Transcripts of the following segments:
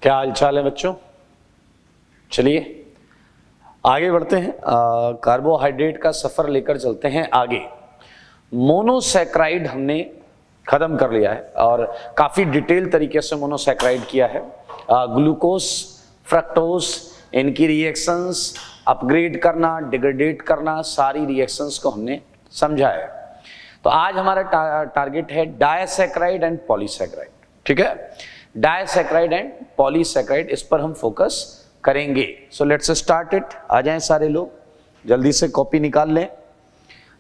क्या हाल चाल है बच्चों? चलिए आगे बढ़ते हैं। कार्बोहाइड्रेट का सफर लेकर चलते हैं आगे। मोनोसैकराइड हमने खत्म कर लिया है और काफी डिटेल तरीके से मोनोसैकराइड किया है। ग्लूकोज, फ्रक्टोज, इनकी रिएक्शंस, अपग्रेड करना, डिग्रेडेट करना, सारी रिएक्शंस को हमने समझा है। तो आज हमारा टारगेट है डायसैकराइड एंड पॉलीसैकराइड। ठीक है, डायसैकराइड एंड पॉलीसैकराइड, इस पर हम फोकस करेंगे। So let's start it. आ जाएं सारे लोग, जल्दी से कॉपी निकाल लें।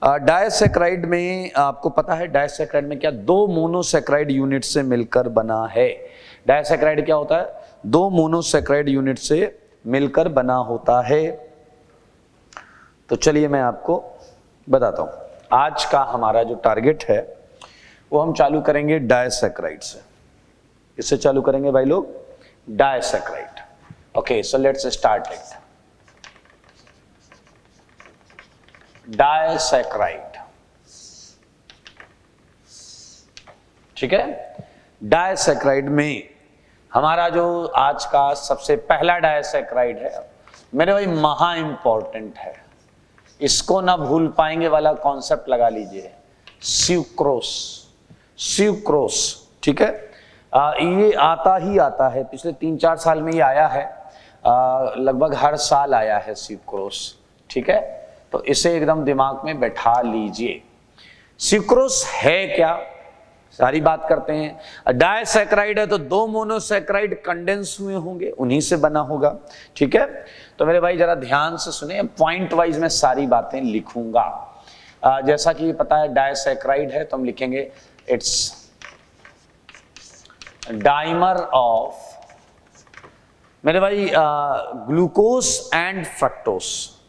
डायसैकराइड में आपको पता है डायसैकराइड में क्या, दो मोनोसैकराइड यूनिट से मिलकर बना है। डायसैकराइड क्या होता है? दो मोनोसैकराइड यूनिट से मिलकर बना होता है। तो चलिए मैं आपको बताता हूं। आज का हमारा जो टारगेट है वो हम चालू करेंगे डायसैकराइड से। इससे चालू करेंगे भाई लोग, disaccharide. Okay, so let's start it. Disaccharide, ठीक है। डायसैकराइड में हमारा जो आज का सबसे पहला डायसैकराइड है मेरे भाई, महा इंपॉर्टेंट है, इसको ना भूल पाएंगे वाला कॉन्सेप्ट लगा लीजिए, स्यूक्रोस। स्यूक्रोस, ठीक है। ये आता ही आता है, पिछले 3-4 साल में ये आया है, लगभग हर साल आया है स्यूक्रोस, ठीक है। तो इसे एकदम दिमाग में बैठा लीजिए। स्यूक्रोस है क्या, सारी बात करते हैं। डायसैकराइड है तो दो मोनोसैकराइड कंडेंस हुए होंगे, उन्हीं से बना होगा, ठीक है। तो मेरे भाई जरा ध्यान से सुने, पॉइंट वाइज मैं सारी बातें लिखूंगा। जैसा कि पता है डायसैकराइड है तो हम लिखेंगे इट्स डाइमर ऑफ, मेरे भाई, ग्लूकोज एंड फ्रक्टोज।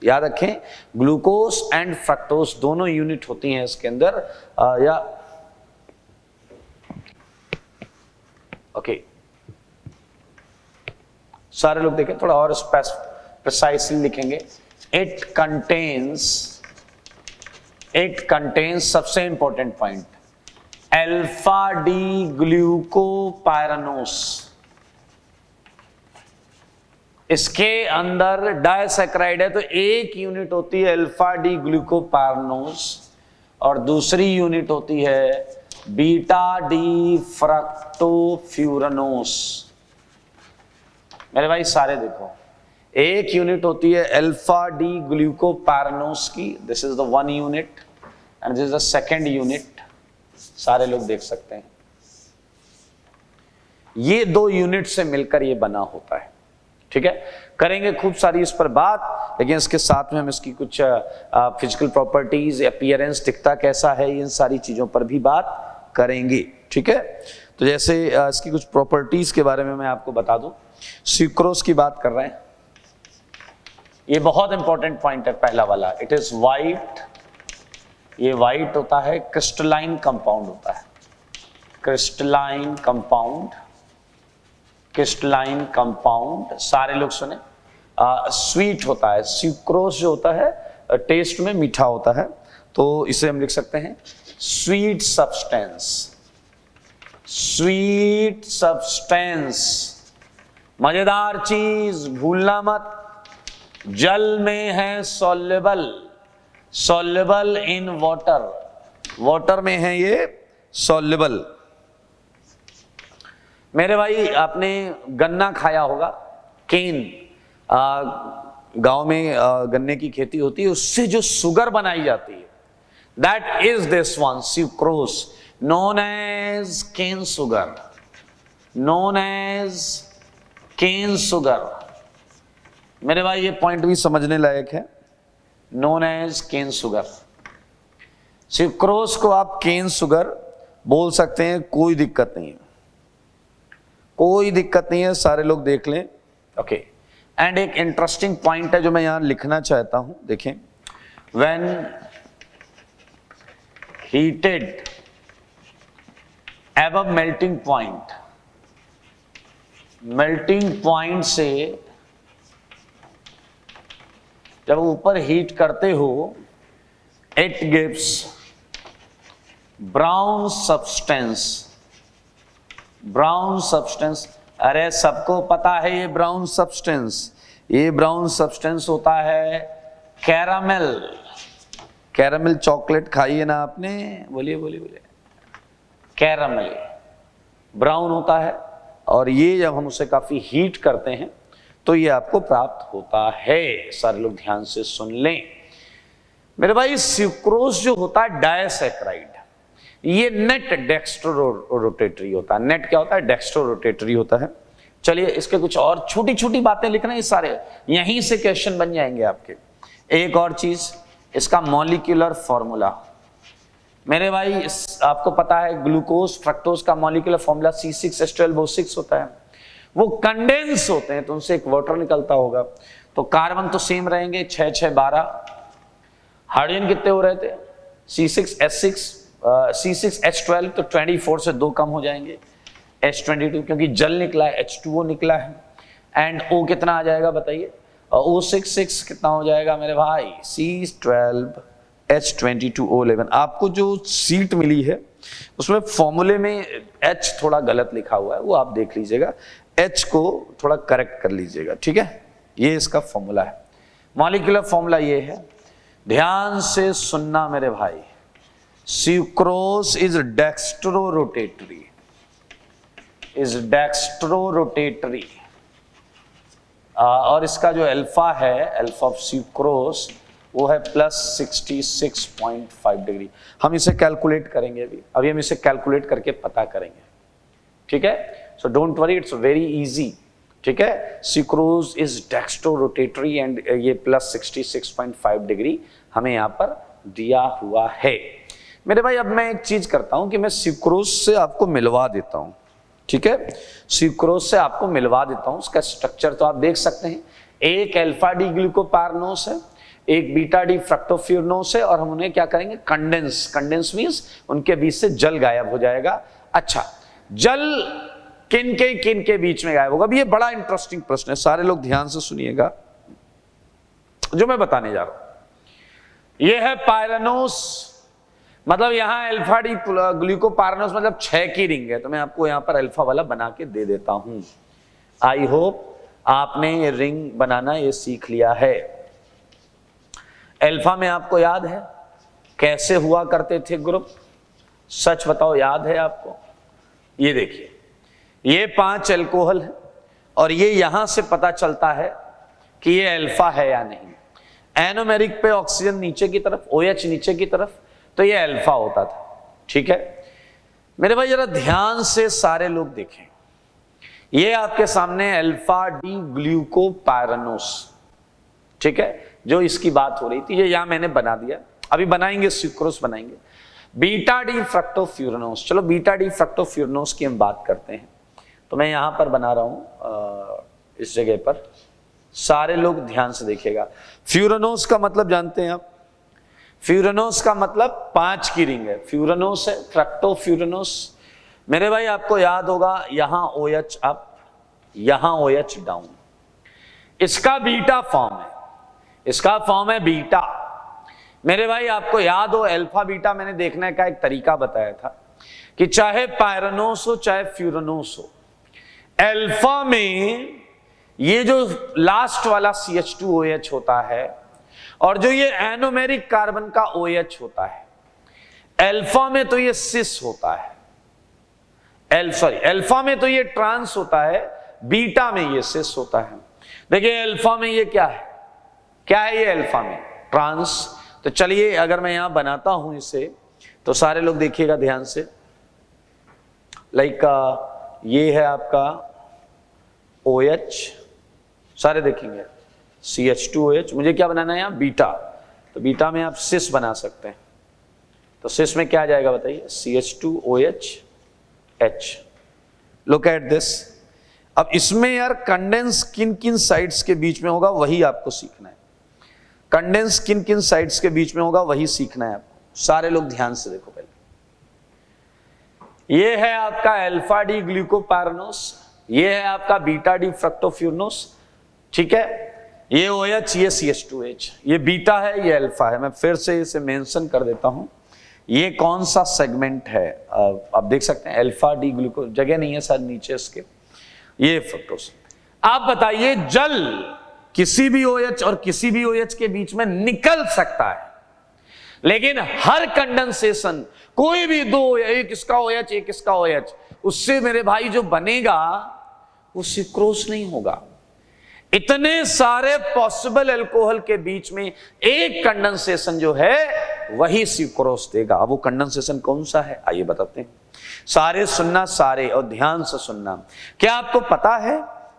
याद रखें, ग्लूकोज एंड फ्रक्टोज दोनों यूनिट होती हैं इसके अंदर। या ओके, सारे लोग देखें, थोड़ा और प्रिसाइसली लिखेंगे। इट कंटेन्स सबसे इंपॉर्टेंट पॉइंट, अल्फा डी ग्लूकोपायरानोस। इसके अंदर डायसैकराइड है तो एक यूनिट होती है अल्फा डी ग्लूकोपायरानोस और दूसरी यूनिट होती है बीटा डी फ्रक्टोफ्यूरानोस। मेरे भाई सारे देखो, एक यूनिट होती है अल्फा डी ग्लूकोपायरानोस की, this is the one unit and this is the second unit. सारे लोग देख सकते हैं, ये दो यूनिट से मिलकर ये बना होता है, ठीक है। करेंगे खूब सारी इस पर बात, लेकिन इसके साथ में हम इसकी कुछ फिजिकल प्रॉपर्टीज, अपीयरेंस, दिखता कैसा है, इन सारी चीजों पर भी बात करेंगे, ठीक है। तो जैसे इसकी कुछ प्रॉपर्टीज के बारे में मैं आपको बता दूं। स्यूक्रोज की बात कर रहे हैं, ये बहुत इंपॉर्टेंट पॉइंट है पहला वाला, इट इज वाइट। ये वाइट होता है, क्रिस्टलाइन कंपाउंड होता है, क्रिस्टलाइन कंपाउंड, क्रिस्टलाइन कंपाउंड। सारे लोग सुने, स्वीट होता है। स्यूक्रोज जो होता है टेस्ट में मीठा होता है, तो इसे हम लिख सकते हैं स्वीट सब्सटेंस। स्वीट सब्सटेंस, मजेदार चीज भूलना मत, जल में है soluble, soluble in water, water में है ये सॉल्युबल। मेरे भाई आपने गन्ना खाया होगा, केन, गांव में गन्ने की खेती होती है, उससे जो शुगर बनाई जाती है, that is this one, sucrose, known as cane sugar, known as cane sugar. मेरे भाई ये पॉइंट भी समझने लायक है, known as cane sugar. Sucrose को आप केन शुगर बोल सकते हैं, कोई दिक्कत नहीं है, कोई दिक्कत नहीं है, सारे लोग देख लें, ओके। एंड एक इंटरेस्टिंग पॉइंट है जो मैं यहां लिखना चाहता हूं, देखें, when heated above melting point, melting point से जब ऊपर हीट करते हो, it gives brown substance, brown substance अरे सबको पता है ये ब्राउन सब्सटेंस, ये ब्राउन सब्सटेंस होता है कैरामेल। कैरामेल चॉकलेट खाई है ना आपने, बोलिए बोलिए बोलिए। कैरामेल ब्राउन होता है और ये जब हम उसे काफी हीट करते हैं तो ये आपको प्राप्त होता है। सारे लोग ध्यान से सुन लें मेरे भाई। सुक्रोज जो होता है डायसैक्राइड, ये नेट डेक्स्ट्रो रोटेटरी होता है। नेट क्या होता है? डेक्स्ट्रो रोटेटरी होता है। चलिए इसके कुछ और छोटी छोटी बातें लिखना, ये सारे यहीं से क्वेश्चन बन जाएंगे आपके। एक और चीज, इसका मॉलिक्यूलर फॉर्मूला मेरे भाई, आपको पता है ग्लूकोज फ्रक्टोज का मॉलिक्यूलर फॉर्मूला C6H12O6 होता है। वो कंडेंस होते हैं तो उनसे एक वाटर निकलता होगा। तो कार्बन तो सेम रहेंगे 6 6 12। हाइड्रोजन कितने हो रहे थे? C6H12 तो 24 से 2 कम हो जाएंगे, H22 क्योंकि जल निकला है, H2O निकला है। एंड O कितना आ जाएगा बताइए? O66 कितना हो जाएगा मेरे भाई? C12H22O11। आपको जो सीट मिली है उसमें फॉर्मूले में H थोड़ा गलत लिखा हुआ है, वो आप देख लीजिएगा, H को थोड़ा करेक्ट कर लीजिएगा, ठीक है। ये इसका फॉर्मूला है, मॉलिक्यूलर फॉर्मूला ये है। ध्यान से सुनना मेरे भाई। Sucrose is dextrorotatory, is dextrorotatory. और इसका जो अल्फा है, अल्फा ऑफ सुक्रोज, वो है +66.5 डिग्री। हम इसे कैलकुलेट करेंगे अभी हम इसे कैलकुलेट करके पता करेंगे, ठीक है। So don't worry, it's very easy, ठीक है। Sucrose is dextrorotatory and ये +66.5 डिग्री हमें यहाँ पर दिया हुआ है मेरे भाई। अब मैं एक चीज करता हूं कि मैं सुक्रोज से आपको मिलवा देता हूं, ठीक है। सुक्रोज से आपको मिलवा देता हूं, उसका स्ट्रक्चर तो आप देख सकते हैं। एक अल्फा डी ग्लूकोपार्नोस है, एक बीटा डी फ्रक्टोफ्यूरनोस है, और हम उन्हें क्या करेंगे? कंडेंस मींस उनके बीच से जल गायब हो जाएगा। अच्छा, जल किन के बीच में गायब होगा? अब ये बड़ा इंटरेस्टिंग प्रश्न है, सारे लोग ध्यान से सुनिएगा जो मैं बताने जा रहा हूं। ये है पायरानोस, मतलब यहां अल्फा डी ग्लूकोपार्नोस मतलब 6 की रिंग है, तो मैं आपको यहां पर अल्फा वाला बना के दे देता हूं। आई होप आपने ये रिंग बनाना ये सीख लिया है। अल्फा में आपको याद है कैसे हुआ करते थे ग्रुप? सच बताओ, याद है आपको? ये देखिए, ये 5 अल्कोहल है और ये यहां से पता चलता है कि ये अल्फा है या नहीं। एनोमेरिक पे ऑक्सीजन नीचे की तरफ, OH नीचे की तरफ, तो ये अल्फा होता था, ठीक है मेरे भाई। जरा ध्यान से सारे लोग देखें, ये आपके सामने अल्फा डी ग्लूकोपायरानोस, ठीक है, जो इसकी बात हो रही थी, ये यहां मैंने बना दिया। अभी बनाएंगे सुक्रोज, बनाएंगे बीटा डी फ्रक्टोफ्यूरनोस। चलो बीटा डी फ्रक्टोफ्यूरनोस की हम बात करते हैं, तो मैं यहां पर बना रहा हूं इस जगह पर, सारे लोग ध्यान से देखिएगा। फ्यूरनोस का मतलब जानते हैं आप? फ्यूरनोस का मतलब 5 की रिंग है, फ्यूरनोस है, फ्रक्टोफ्यूरनोस। मेरे भाई आपको याद होगा, यहां OH अप, यहां OH डाउन। इसका बीटा फॉर्म है, इसका फॉर्म है बीटा। मेरे भाई आपको याद हो, अल्फा बीटा मैंने देखने का एक तरीका बताया था कि चाहे पायरानोस हो चाहे फ्यूरनोस हो, अल्फा में ये जो लास्ट वाला CH2OH होता है और जो ये एनोमेरिक कार्बन का OH होता है, अल्फा में तो ये सिस होता है, अल्फा में तो ये ट्रांस होता है, बीटा में ये सिस होता है। देखिए अल्फा में ये क्या है, क्या है ये अल्फा में? ट्रांस। तो चलिए अगर मैं यहां बनाता हूं इसे, तो सारे लोग देखिएगा ध्यान से। लाइक ये है आपका OH, सारे देखेंगे CH2OH। मुझे क्या बनाना है यहां? बीटा। तो बीटा में आप सिस बना सकते हैं, तो सिस में क्या आ जाएगा बताइए? CH2OH। Look at this. अब इसमें यार कंडेंस किन किन साइड्स के बीच में होगा वही आपको सीखना है। कंडेंस किन किन साइड्स के बीच में होगा वही सीखना है आपको। सारे लोग ध्यान से देखो पहले। ये है आपका अल्फा डी ग्लूकोपायरानोस, ये है आपका बीटा डी फ्रक्टोफ्यूरनोस, ठीक है। ये OH, ये CH2H, ये बीटा है, ये अल्फा है। मैं फिर से इसे मेंशन कर देता हूं। ये कौन सा सेगमेंट है आप देख सकते हैं, अल्फा डी ग्लूको, जगह नहीं है सर नीचे इसके। ये फ्रक्टोज। आप बताइए जल किसी भी OH और किसी भी OH के बीच में निकल सकता है, लेकिन हर कंडेंसेशन कोई भी दो, एक इसका OH एक इसका OH, उससे मेरे भाई जो बनेगा वो सुक्रोज नहीं होगा। इतने सारे पॉसिबल अल्कोहल के बीच में एक कंडेंसेशन जो है वही सुक्रोज देगा। अब वो कंडेंसेशन कौन सा है आइए बताते हैं। सारे सुनना, सारे, और ध्यान से सुनना। क्या आपको पता है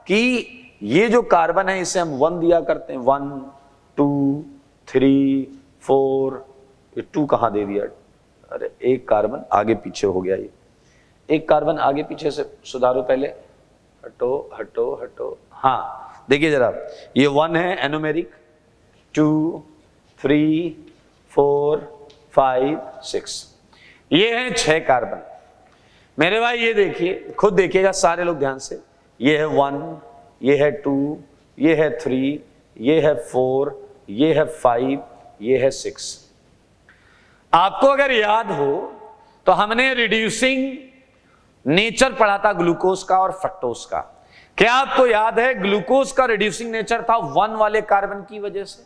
कि ये जो कार्बन है इसे हम 1 दिया करते हैं, 1 2 3 4, ये 2 कहां दे दिया? अरे एक कार्बन आगे पीछे हो गया, ये एक कार्बन आगे पीछे से सुधारो पहले, हटो हटो हटो। हाँ देखिए जरा, ये 1 है एनोमेरिक, 2 3 4 5 6, ये है 6 कार्बन। मेरे भाई ये देखिए, खुद देखिएगा सारे लोग ध्यान से, ये है 1, ये है 2, ये है 3, ये है 4, ये है 5, ये है 6। आपको अगर याद हो तो हमने रिड्यूसिंग नेचर पढ़ा था ग्लूकोज का और फ्रक्टोज का। क्या आपको याद है ग्लूकोज का रिड्यूसिंग नेचर था 1 वाले कार्बन की वजह से,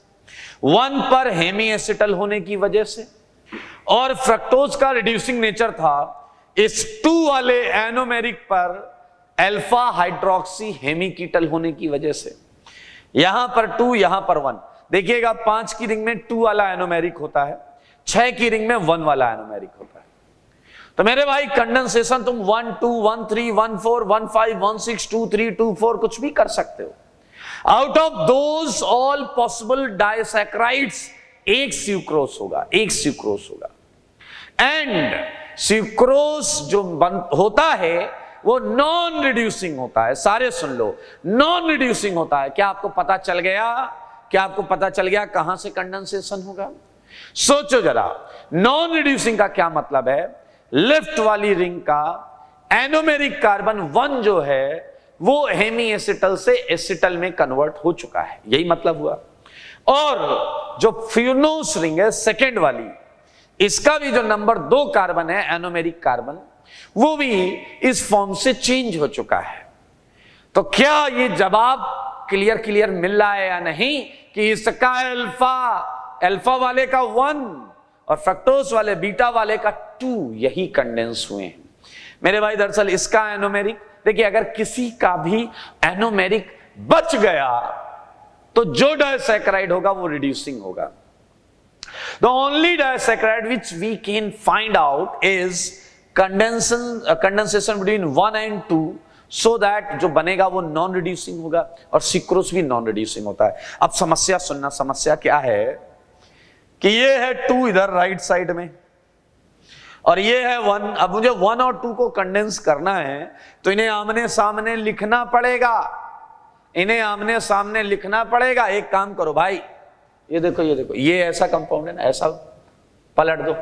1 पर हेमी एसिटल होने की वजह से, और फ्रक्टोज का रिड्यूसिंग नेचर था इस 2 वाले एनोमेरिक पर अल्फा हाइड्रोक्सी हेमीकीटल होने की वजह से। यहां पर 2, यहां पर 1। देखिएगा 5 की रिंग में 2 वाला एनोमेरिक होता है, 6 की रिंग में 1 वाला एनोमेरिक होता है। तो मेरे भाई कंडेंसेशन तुम 1 2 1 3 1 4 1 5 1 6 2 3 2 4 कुछ भी कर सकते हो। Out of those all possible disaccharides एक सुक्रोज होगा, एक सुक्रोज होगा। एंड सुक्रोज जो होता है वो नॉन रिड्यूसिंग होता है। सारे सुन लो, नॉन रिड्यूसिंग होता है। क्या आपको पता चल गया? क्या आपको पता चल गया कहां से कंडेंसेशन होगा? सोचो जरा, नॉन रिड्यूसिंग का क्या मतलब है? लेफ्ट वाली रिंग का एनोमेरिक कार्बन 1 जो है वो हेमी एसिटल से एसिटल में कन्वर्ट हो चुका है, यही मतलब हुआ। और जो फ्यूनोस रिंग है सेकेंड वाली, इसका भी जो नंबर 2 कार्बन है एनोमेरिक कार्बन, वो भी इस फॉर्म से चेंज हो चुका है। तो क्या ये जवाब क्लियर मिल रहा है या नहीं कि इसका अल्फा वाले का 1 और फ्रक्टोज वाले बीटा वाले का 2 यही कंडेंस हुए हैं। मेरे भाई दरअसल इसका एनोमेरिक, देखिए अगर किसी का भी एनोमेरिक बच गया तो जो डाइसैकेराइड होगा वो रिड्यूसिंग होगा। The only disaccharide which we can find out is condensation between 1 and 2, so that जो बनेगा वो नॉन रिड्यूसिंग होगा और सुक्रोज भी नॉन रिड्यूसिंग होता है। अब समस्या सुनना, समस्या क्या है कि ये है 2 इधर राइट साइड में और ये है 1। अब मुझे 1 और 2 को कंडेंस करना है तो इन्हें आमने सामने लिखना पड़ेगा, इन्हें आमने सामने लिखना पड़ेगा। एक काम करो भाई, ये देखो ये देखो, ये ऐसा कंपाउंड है ना, ऐसा पलट दो,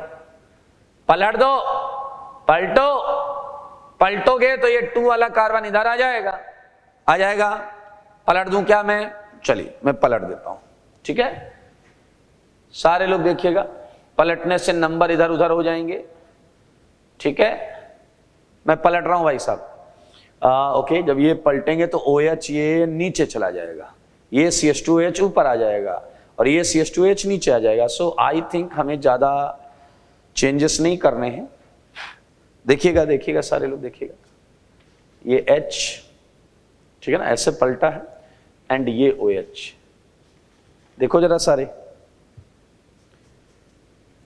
पलट दो, पलटो, पलटोगे तो ये 2 वाला कार्बन इधर आ जाएगा, आ जाएगा। पलट दूं क्या मैं? चलिए मैं पलट देता हूं, ठीक है। सारे लोग देखिएगा, पलटने से नंबर इधर उधर हो जाएंगे, ठीक है। मैं पलट रहा हूं भाई साहब। ओके, जब ये पलटेंगे तो OH ये नीचे चला जाएगा, ये CH2H ऊपर आ जाएगा और ये CH2H नीचे आ जाएगा। सो आई थिंक हमें ज्यादा चेंजेस नहीं करने हैं। देखिएगा देखिएगा सारे लोग देखिएगा, ये H, ठीक है ना, ऐसे पलटा है एंड ये OH। देखो जरा सारे,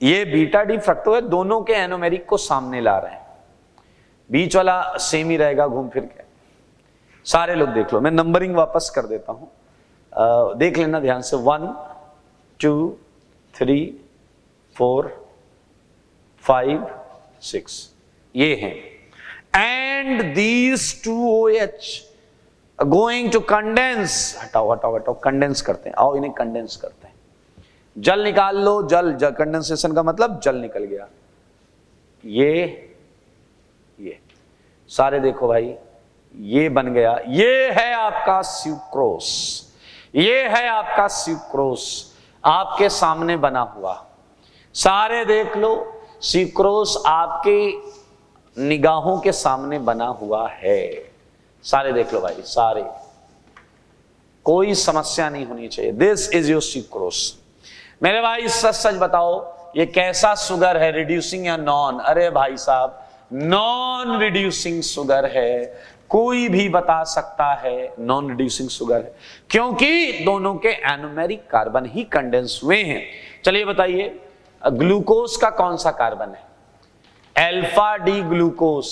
ये बीटा डी फ्रक्टो है, दोनों के एनोमेरिक को सामने ला रहे हैं, बीच वाला सेम ही रहेगा घूम फिर के। सारे लोग देख लो, मैं नंबरिंग वापस कर देता हूं, देख लेना ध्यान से। 1 2 3 4 5 6 ये हैं। And these 2 OH going to condense, हटाओ हटाओ हटाओ, कंडेंस करते हैं, आओ इन्हें कंडेंस करते हैं। जल निकाल लो, जल कंडेंसेशन का मतलब जल निकल गया। ये सारे देखो भाई, ये बन गया, ये है आपका सुक्रोज, ये है आपका सुक्रोज आपके सामने बना हुआ। सारे देख लो, सुक्रोज आपके निगाहों के सामने बना हुआ है। सारे देख लो भाई, सारे, कोई समस्या नहीं होनी चाहिए। This is your sucrose. मेरे भाई सच सच बताओ ये कैसा शुगर है, रिड्यूसिंग या नॉन? अरे भाई साहब नॉन रिड्यूसिंग शुगर है, कोई भी बता सकता है नॉन रिड्यूसिंग शुगर है, क्योंकि दोनों के एनोमेरिक कार्बन ही कंडेंस हुए हैं। चलिए बताइए ग्लूकोज का कौन सा कार्बन है? अल्फा डी ग्लूकोज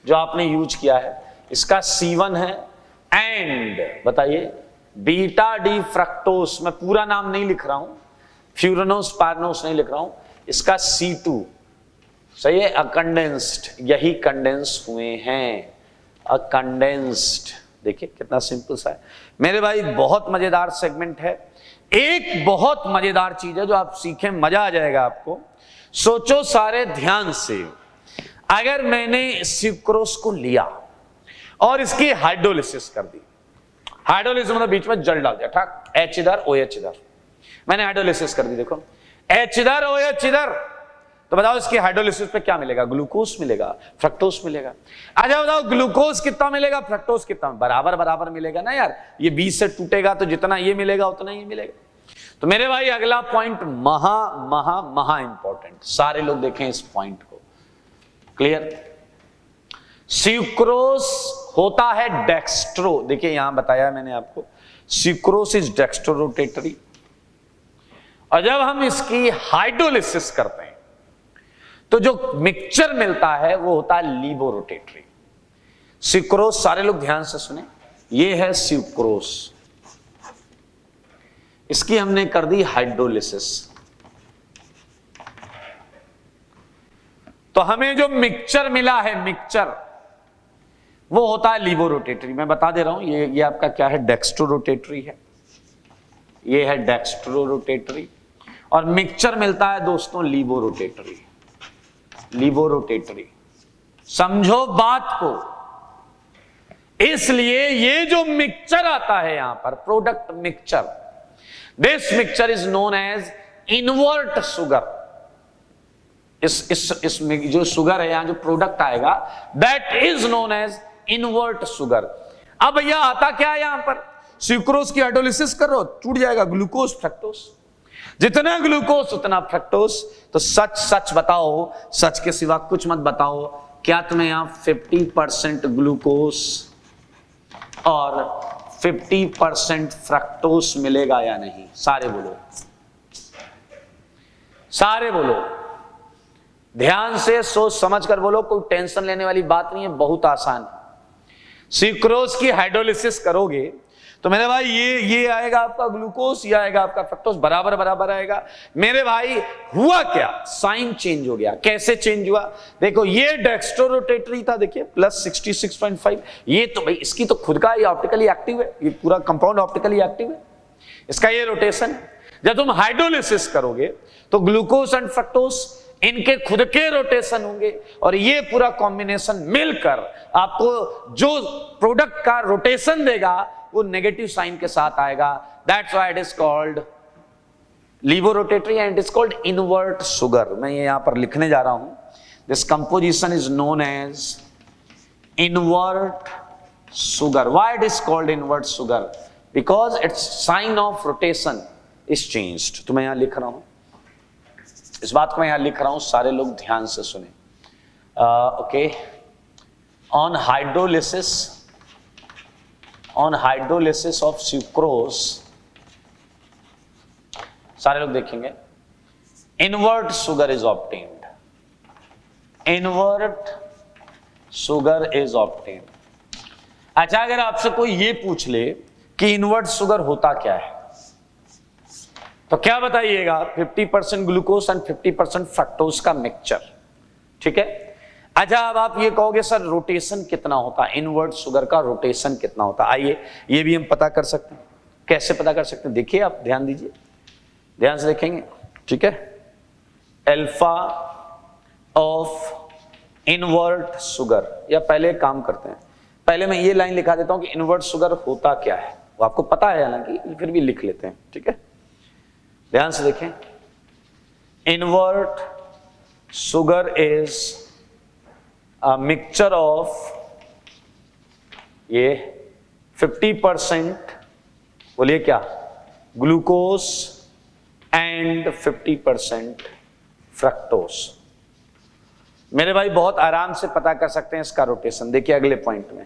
जो आपने यूज किया है, इसका C1 है। एंड बताइए बीटा डी फ्रक्टोस, मैं पूरा नाम नहीं लिख रहा हूं, फ्यूरनोस पारनोस नहीं लिख रहा हूं, इसका C2। सही है, अकंडेंस्ड, यही कंडेंस हुए हैं, अकंडेंस्ड। देखिए कितना सिंपल सा है मेरे भाई, बहुत मजेदार सेगमेंट है। एक बहुत मजेदार चीज है जो आप सीखें, मजा आ जाएगा आपको। सोचो सारे ध्यान से, अगर मैंने सुक्रोज को लिया और इसकी हाइड्रोलिसिस कर दी, हाइड्रोलिसिस मतलब बीच में जल डाल दिया, ठीक, H इधर OH इधर, मैंने हाइड्रोलिसिस कर दी, देखो H इधर OH इधर, तो बताओ इसकी हाइड्रोलिसिस पे क्या मिलेगा? ग्लूकोज मिलेगा, फ्रक्टोज मिलेगा। अच्छा बताओ ग्लूकोज कितना मिलेगा, फ्रक्टोज कितना? बराबर बराबर मिलेगा ना यार, ये 20 से टूटेगा तो जितना ये मिलेगा उतना ही मिलेगा। तो मेरे भाई अगला पॉइंट महा महा महा इंपॉर्टेंट, सारे लोग देखें इस पॉइंट को, क्लियर? सुक्रोज होता है डेक्स्ट्रो, देखिए यहां बताया मैंने आपको, सुक्रोज इज डेक्स्ट्रो रोटेटरी, और जब हम इसकी हाइड्रोलिसिस करते हैं तो जो मिक्सचर मिलता है वो होता है लीवो रोटेटरी। सुक्रोज, सारे लोग ध्यान से सुने, ये है सुक्रोज, इसकी हमने कर दी हाइड्रोलिसिस, तो हमें जो मिक्सचर मिला है, मिक्सचर वो होता है लीवो रोटेटरी। मैं बता दे रहा हूं, ये आपका क्या है, डेक्स्ट्रो रोटेटरी है, ये है डेक्स्ट्रो रोटेटरी, और मिक्सचर मिलता है दोस्तों लीवो रोटेटरी, लीवो रोटेटरी। समझो बात को, इसलिए ये जो मिक्सचर आता है यहां पर, product mixture, this mixture is known as invert sugar. इस जो शुगर है यहां जो प्रोडक्ट आएगा, that is known as invert sugar. अब भैया आता क्या है यहां पर, सुक्रोज की हाइड्रोलिसिस करो, टूट जाएगा ग्लूकोज फ्रक्टोज, जितना ग्लूकोज उतना फ्रक्टोज। तो सच सच बताओ, सच के सिवा कुछ मत बताओ, क्या तुम्हें यहां 50% ग्लूकोज और 50% फ्रक्टोज मिलेगा या नहीं? सारे बोलो, सारे बोलो, ध्यान से सोच समझ कर बोलो, कोई टेंशन लेने वाली बात नहीं है, बहुत आसान है। सुक्रोज की हाइड्रोलिसिस करोगे तो मेरे भाई ये आएगा आपका ग्लूकोज, ये आएगा आपका फ्रक्टोज, बराबर बराबर आएगा। मेरे भाई हुआ क्या, साइन चेंज हो गया। कैसे चेंज हुआ? देखो ये डेक्स्ट्रो रोटेटरी था, देखिए +66.5, ये तो भाई इसकी तो खुद का ये ऑप्टिकली एक्टिव है, ये पूरा कंपाउंड ऑप्टिकली एक्टिव है, इसका ये रोटेशन है। जब तुम हाइड्रोलिसिस करोगे तो ग्लूकोज एंड फ्रक्टोज इनके खुद के रोटेशन होंगे, और ये पूरा कॉम्बिनेशन मिलकर आपको जो प्रोडक्ट का रोटेशन देगा वो नेगेटिव साइन के साथ आएगा। That's why it is called levorotatory and it is called invert sugar. मैं ये यहां पर लिखने जा रहा हूं, this composition is known as invert sugar. Why it is called invert sugar? Because it's sign of rotation is changed. तो मैं यहां लिख रहा हूं, इस बात को मैं यहां लिख रहा हूं, सारे लोग ध्यान से सुने। Okay, on hydrolysis of sucrose, सारे लोग देखेंगे, invert sugar is obtained, invert sugar is obtained. अच्छा, अगर आपसे कोई ये पूछ ले कि इनवर्ट शुगर होता क्या है, तो क्या बताइएगा? 50% ग्लूकोज एंड 50% फ्रक्टोज का मिक्सचर, ठीक है। अच्छा, अब आप ये कहोगे सर रोटेशन कितना होता है, इनवर्ट शुगर का रोटेशन कितना होता है? आइए ये भी हम पता कर सकते हैं। कैसे पता कर सकते हैं? देखिए आप ध्यान दीजिए, ध्यान से देखेंगे, ठीक है। अल्फा ऑफ इनवर्ट शुगर, या पहले एक काम करते हैं, पहले मैं ये लाइन लिखा देता हूं कि इनवर्ट शुगर होता क्या है, वो आपको पता है हालांकि, फिर भी लिख लेते हैं, ठीक है। ध्यान से देखें, invert sugar is a mixture of ये 50% बोलिए क्या, ग्लूकोज एंड 50% फ्रक्टोज। मेरे भाई बहुत आराम से पता कर सकते हैं इसका रोटेशन। देखिए अगले पॉइंट में,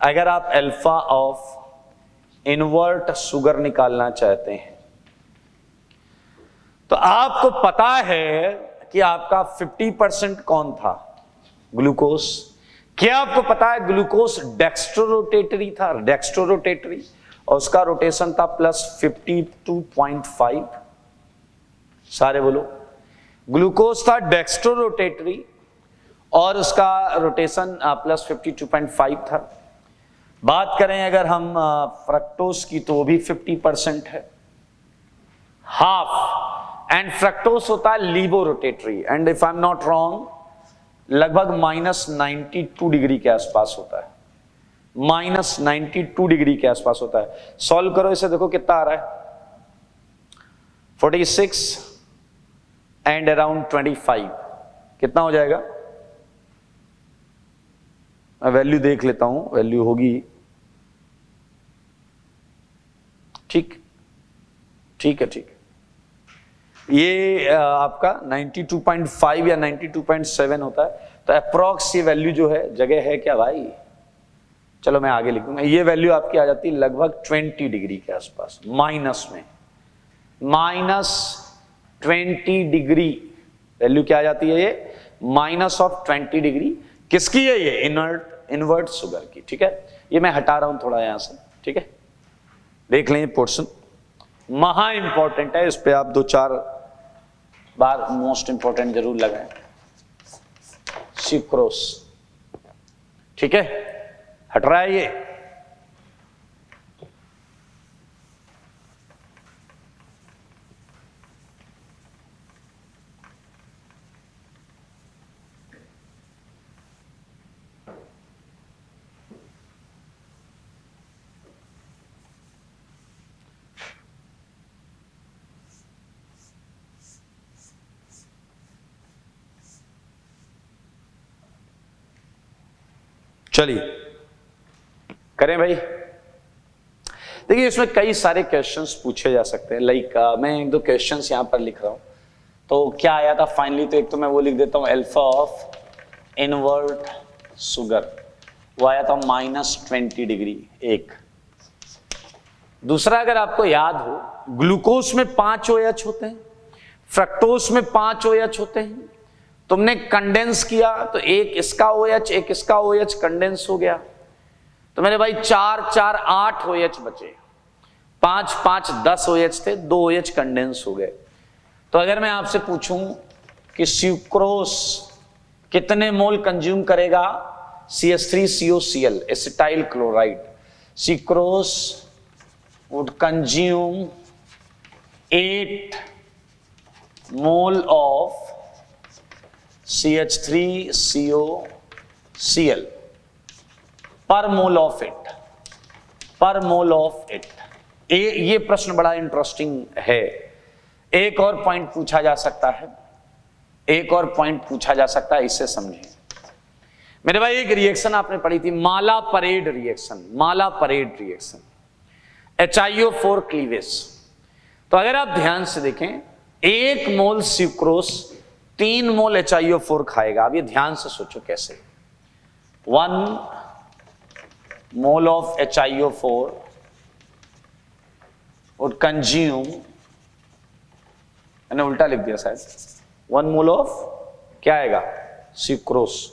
अगर आप अल्फा ऑफ इनवर्ट शुगर निकालना चाहते हैं तो आपको पता है कि आपका 50% कौन था, ग्लूकोज। क्या आपको पता है ग्लूकोज डेक्स्ट्रोरोटेटरी था, डेक्स्ट्रोरोटेटरी, और उसका रोटेशन था +52.5। सारे बोलो, ग्लूकोज था डेक्स्ट्रोरोटेटरी और उसका रोटेशन +52.5 था। बात करें अगर हम फ्रक्टोज की तो वो भी 50% है, हाफ। एंड फ्रक्टोज होता है laevorotatory and if I am not wrong लगभग -92 डिग्री के आसपास होता है, -92 डिग्री के आसपास होता है। सॉल्व करो इसे, देखो कितना आ रहा है, 46 एंड अराउंड 25, कितना हो जाएगा? मैं वैल्यू देख लेता हूं, वैल्यू होगी, ठीक ठीक है, ठीक है। ये आपका 92.5 या 92.7 होता है, तो अप्रॉक्स ये वैल्यू जो है जगह है क्या भाई? चलो मैं आगे लिखूंगा। ये वैल्यू आपकी आ जाती है लगभग 20 डिग्री के आसपास, माइनस में, -20 डिग्री वैल्यू क्या आ जाती है? ये -20 डिग्री। किसकी है ये? इनवर्ट शुगर की, ठीक है। ये मैं हटा रहा हूं थोड़ा यहां से, ठीक है। देख लें पोर्शन, महा इंपॉर्टेंट है, इस पे आप 2-4 बार मोस्ट इंपॉर्टेंट जरूर लगाएं। सुक्रोज, ठीक है, हट रहा है ये। चलिए करें भाई। देखिए इसमें कई सारे क्वेश्चंस पूछे जा सकते हैं, लाइक मैं 1-2 क्वेश्चंस यहां पर लिख रहा हूं। तो क्या आया था फाइनली, तो एक तो मैं वो लिख देता हूं, अल्फा ऑफ इनवर्ट शुगर, वो आया था -20 डिग्री, एक। दूसरा, अगर आपको याद हो, ग्लूकोज में 5 OH होते हैं, फ्रक्टोज में 5 OH होते हैं। तुमने कंडेंस किया तो एक इसका OH एक इसका OH कंडेंस हो गया, तो मेरे भाई 4-4 8 OH बचे, 5-5 10 OH थे, 2 OH कंडेंस हो गए। तो अगर मैं आपसे पूछूं कि सुक्रोज कितने मोल कंज्यूम करेगा CH3COCl acetyl chloride, sucrose would consume 8 mole of CH3COCl per mole of it, per mole of it। ये प्रश्न बड़ा इंटरेस्टिंग है। एक और पॉइंट पूछा जा सकता है, एक और पॉइंट पूछा जा सकता है, इसे समझें मेरे भाई। एक रिएक्शन आपने पढ़ी थी, माला परेड रिएक्शन, माला परेड रिएक्शन, HiO4 क्लीवेज। तो अगर आप ध्यान से देखें, 1 मोल सुक्रोज 3 मोल HiO4 खाएगा। अब ये ध्यान से सोचो कैसे। 1 mole of HiO4 would consume, मैंने उल्टा लिख दिया शायद, 1 मोल ऑफ क्या आएगा? Sucrose.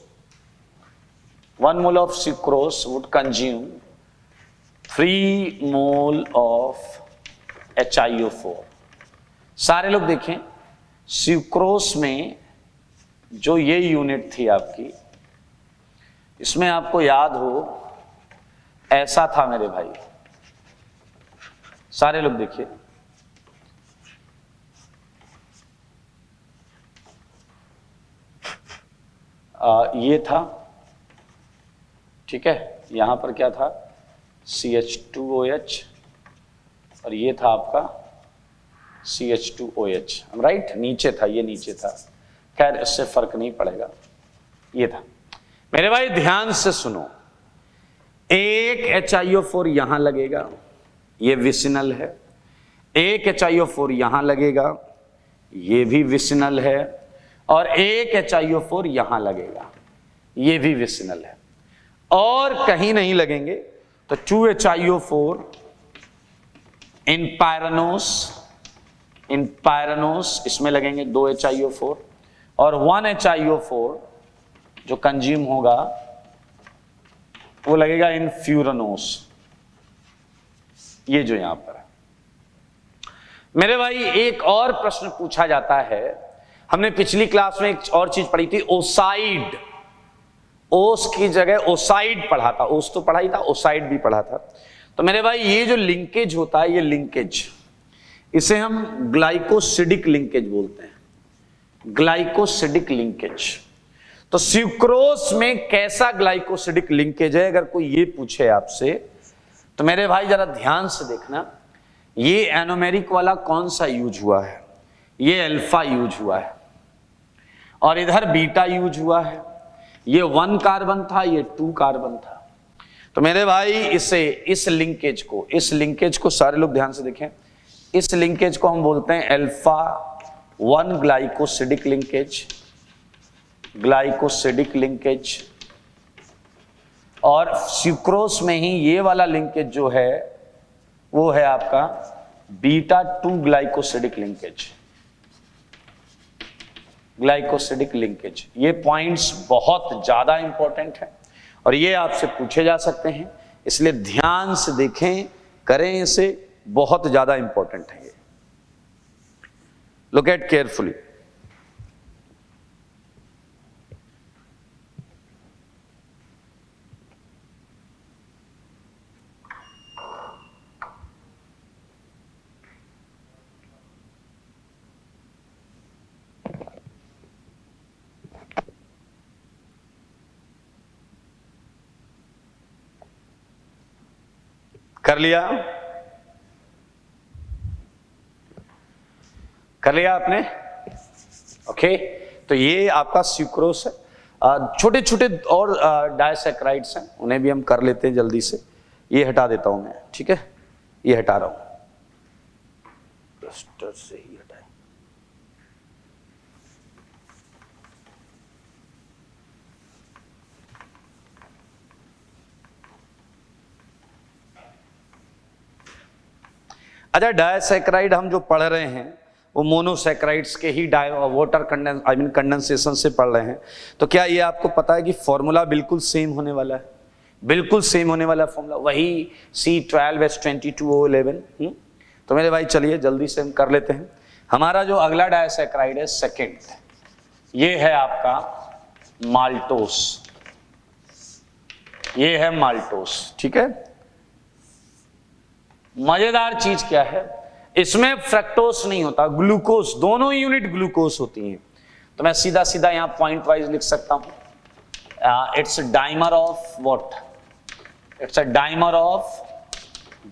1 mole of sucrose would consume 3 mole of HiO4। सारे लोग देखें, सुक्रोज में जो ये यूनिट थी आपकी, इसमें आपको याद हो ऐसा था मेरे भाई। सारे लोग देखिए, ये था, ठीक है, यहां पर क्या था? CH2OH, और ये था आपका CH2OH, राइट। नीचे था, ये नीचे था, खैर इससे फर्क नहीं पड़ेगा, ये था। मेरे भाई ध्यान से सुनो, एक HiO4 यहां लगेगा, ये विसिनल है। एक HiO4 यहां लगेगा, ये भी विसिनल है। और एक HiO4 यहां लगेगा, ये भी विसिनल है। और कहीं नहीं लगेंगे तो 2 HiO4 इन पायरानोस इसमें लगेंगे 2 HiO4 और 1 HiO4 जो कंज्यूम होगा वो लगेगा इन फ्यूरानोस, ये जो यहां पर है। मेरे भाई एक और प्रश्न पूछा जाता है, हमने पिछली क्लास में एक और चीज पढ़ी थी, ओसाइड। ओस की जगह ओसाइड पढ़ा था, ओस तो पढ़ा ही था, ओसाइड भी पढ़ा था। तो मेरे भाई ये जो लिंकेज होता है, ये लिंकेज, इसे हम ग्लाइकोसिडिक लिंकेज बोलते हैं, ग्लाइकोसिडिक लिंकेज। तो सुक्रोज में कैसा ग्लाइकोसिडिक लिंकेज है, अगर कोई ये पूछे आपसे तो मेरे भाई जरा ध्यान से देखना, ये एनोमेरिक वाला कौन सा यूज हुआ है, ये अल्फा यूज हुआ है और इधर बीटा यूज हुआ है। ये 1 कार्बन था, ये 2 कार्बन था। तो मेरे भाई इस लिंकेज को सारे लोग ध्यान से देखें, इस लिंकेज को हम बोलते हैं alpha 1 glycosidic linkage, glycosidic linkage. और सुक्रोज में ही ये वाला लिंकेज जो है वो है आपका beta 2 glycosidic linkage, glycosidic linkage. ये पॉइंट्स बहुत ज्यादा इंपॉर्टेंट है और ये आपसे पूछे जा सकते हैं, इसलिए ध्यान से देखें, करें इसे, बहुत ज्यादा इंपॉर्टेंट है ये। Look at carefully. कर लिया आपने? ओके, तो ये आपका सुक्रोज है। छोटे छोटे और डायसैकराइड्स हैं, उन्हें भी हम कर लेते हैं जल्दी से। ये हटा देता हूं मैं, ठीक है, ये हटा रहा हूं, क्लस्टर से ही हटाए। अच्छा, डायसैकराइड हम जो पढ़ रहे हैं वो मोनोसैकराइड्स के ही वाटर कंडेंसेशन से पढ़ रहे हैं। तो क्या ये आपको पता है कि फॉर्मूला बिल्कुल सेम होने वाला है, बिल्कुल सेम होने वाला फॉर्मूला वही C12H22O11। तो मेरे भाई चलिए जल्दी से हम कर लेते हैं। हमारा जो अगला डायसैकराइड है सेकेंड, ये है आपका माल्टोस, ये है माल्टोस, ठीक है। मजेदार चीज क्या है, इसमें फ्रक्टोस नहीं होता, ग्लूकोज, दोनों यूनिट ग्लूकोज होती हैं। तो मैं सीधा सीधा यहां पॉइंट वाइज लिख सकता हूं, it's dimer of what, it's a dimer of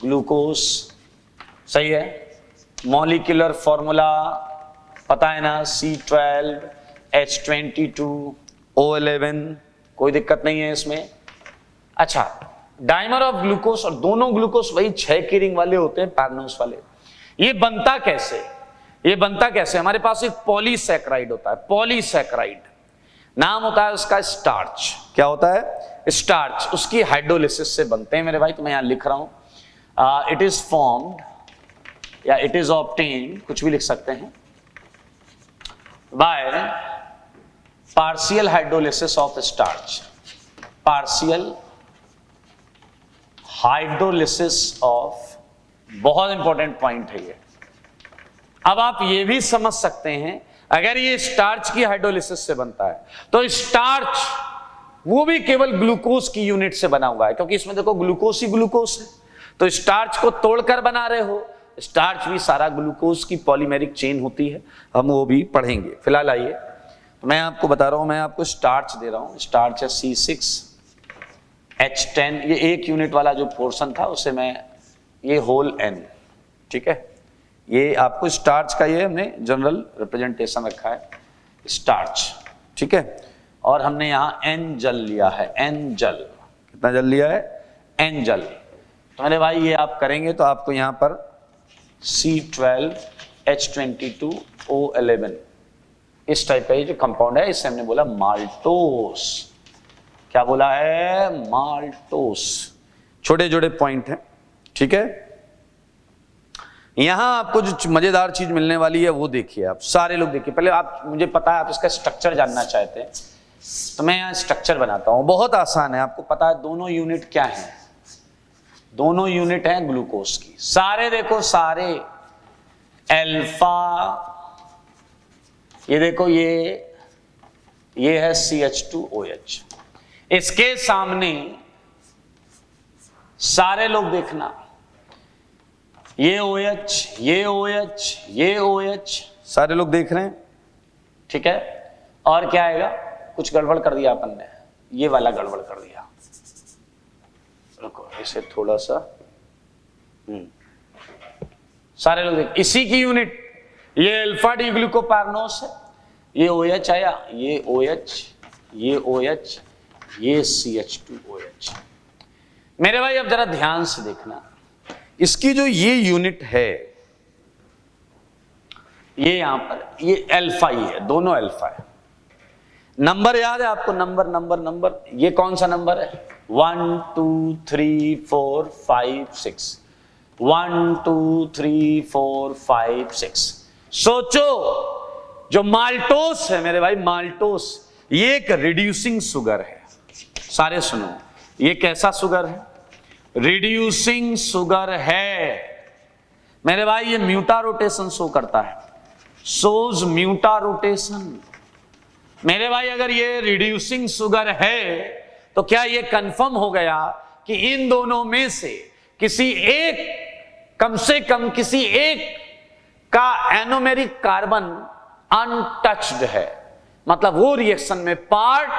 glucose, सही है। मॉलिक्यूलर फॉर्मूला पता है ना, C12H22O11, कोई दिक्कत नहीं है इसमें। अच्छा, डाइमर ऑफ ग्लूकोज, और दोनों ग्लूकोज वही 6 की रिंग वाले होते हैं, पैरनोस वाले। ये बनता कैसे, ये बनता कैसे, हमारे पास एक पॉलीसैकराइड होता है, पॉलीसैकराइड नाम होता है उसका स्टार्च। क्या होता है? स्टार्च। उसकी हाइड्रोलिसिस से बनते हैं मेरे भाई। तो मैं यहां लिख रहा हूं, इट इज फॉर्म्ड या इट इज ऑब्टेन्ड, कुछ भी लिख सकते हैं, by partial hydrolysis of starch, partial hydrolysis of, बहुत इंपॉर्टेंट पॉइंट है ये। अब आप ये भी समझ सकते हैं, अगर ये स्टार्च की हाइड्रोलिसिस से बनता है तो स्टार्च वो भी केवल ग्लूकोज की यूनिट से बना हुआ है, क्योंकि इसमें देखो ग्लूकोज ही ग्लूकोज है। तो स्टार्च को तोड़कर बना रहे हो, स्टार्च भी सारा ग्लूकोज की पॉलीमेरिक चेन होती है, हम वो भी पढ़ेंगे। फिलहाल आइए, मैं आपको बता रहा हूं, मैं आपको स्टार्च दे रहा हूं, स्टार्च है C6H10, ये एक यूनिट वाला जो पोर्शन था उसे मैं, ये होल N, ठीक है, ये आपको स्टार्च का ये हमने जनरल रिप्रेजेंटेशन रखा है, स्टार्च, ठीक है। और हमने यहां N जल लिया है, N जल, कितना जल लिया है? एंजल। तो मेरे भाई ये आप करेंगे तो आपको यहां पर C12H22O11 इस टाइप का ये जो कंपाउंड है, इससे हमने बोला माल्टोस। क्या बोला है? माल्टोस। छोटे छोटे पॉइंट हैं, ठीक है। यहां आपको जो मजेदार चीज मिलने वाली है वो देखिए, आप सारे लोग देखिए। पहले आप, मुझे पता है आप इसका स्ट्रक्चर जानना चाहते हैं, तो मैं यहां स्ट्रक्चर बनाता हूं। बहुत आसान है, आपको पता है दोनों यूनिट क्या है। दोनों यूनिट हैं ग्लूकोज की। सारे देखो, सारे अल्फा, ये देखो ये है CH2OH। इसके सामने सारे लोग देखना, ये OH, ये OH, ये OH, सारे लोग देख रहे हैं, ठीक है। और क्या आएगा? कुछ गड़बड़ कर दिया अपन ने, ये वाला गड़बड़ कर दिया। रुको, इसे थोड़ा सा सारे लोग देख, इसी की यूनिट ये अल्फा डी ग्लूकोपार्नोस है, ये OH आया, ये OH, ये OH, ये CH2OH। मेरे भाई अब जरा ध्यान से देखना, इसकी जो ये यूनिट है, ये यहां पर ये अल्फा ही है, दोनों अल्फा है। नंबर याद है आपको? नंबर नंबर नंबर, ये कौन सा नंबर है? 1 2 3 4 5 6, 1 2 3 4 5 6। सोचो, जो माल्टोस है मेरे भाई, माल्टोस ये एक रिड्यूसिंग शुगर है। सारे सुनो, ये कैसा शुगर है? रिड्यूसिंग शुगर है मेरे भाई। ये म्यूटा रोटेशन शो करता है, शोज म्यूटा रोटेशन। मेरे भाई अगर ये रिड्यूसिंग शुगर है तो क्या ये कंफर्म हो गया कि इन दोनों में से किसी एक, कम से कम किसी एक का एनोमेरिक कार्बन अनटच्ड है, मतलब वो रिएक्शन में पार्ट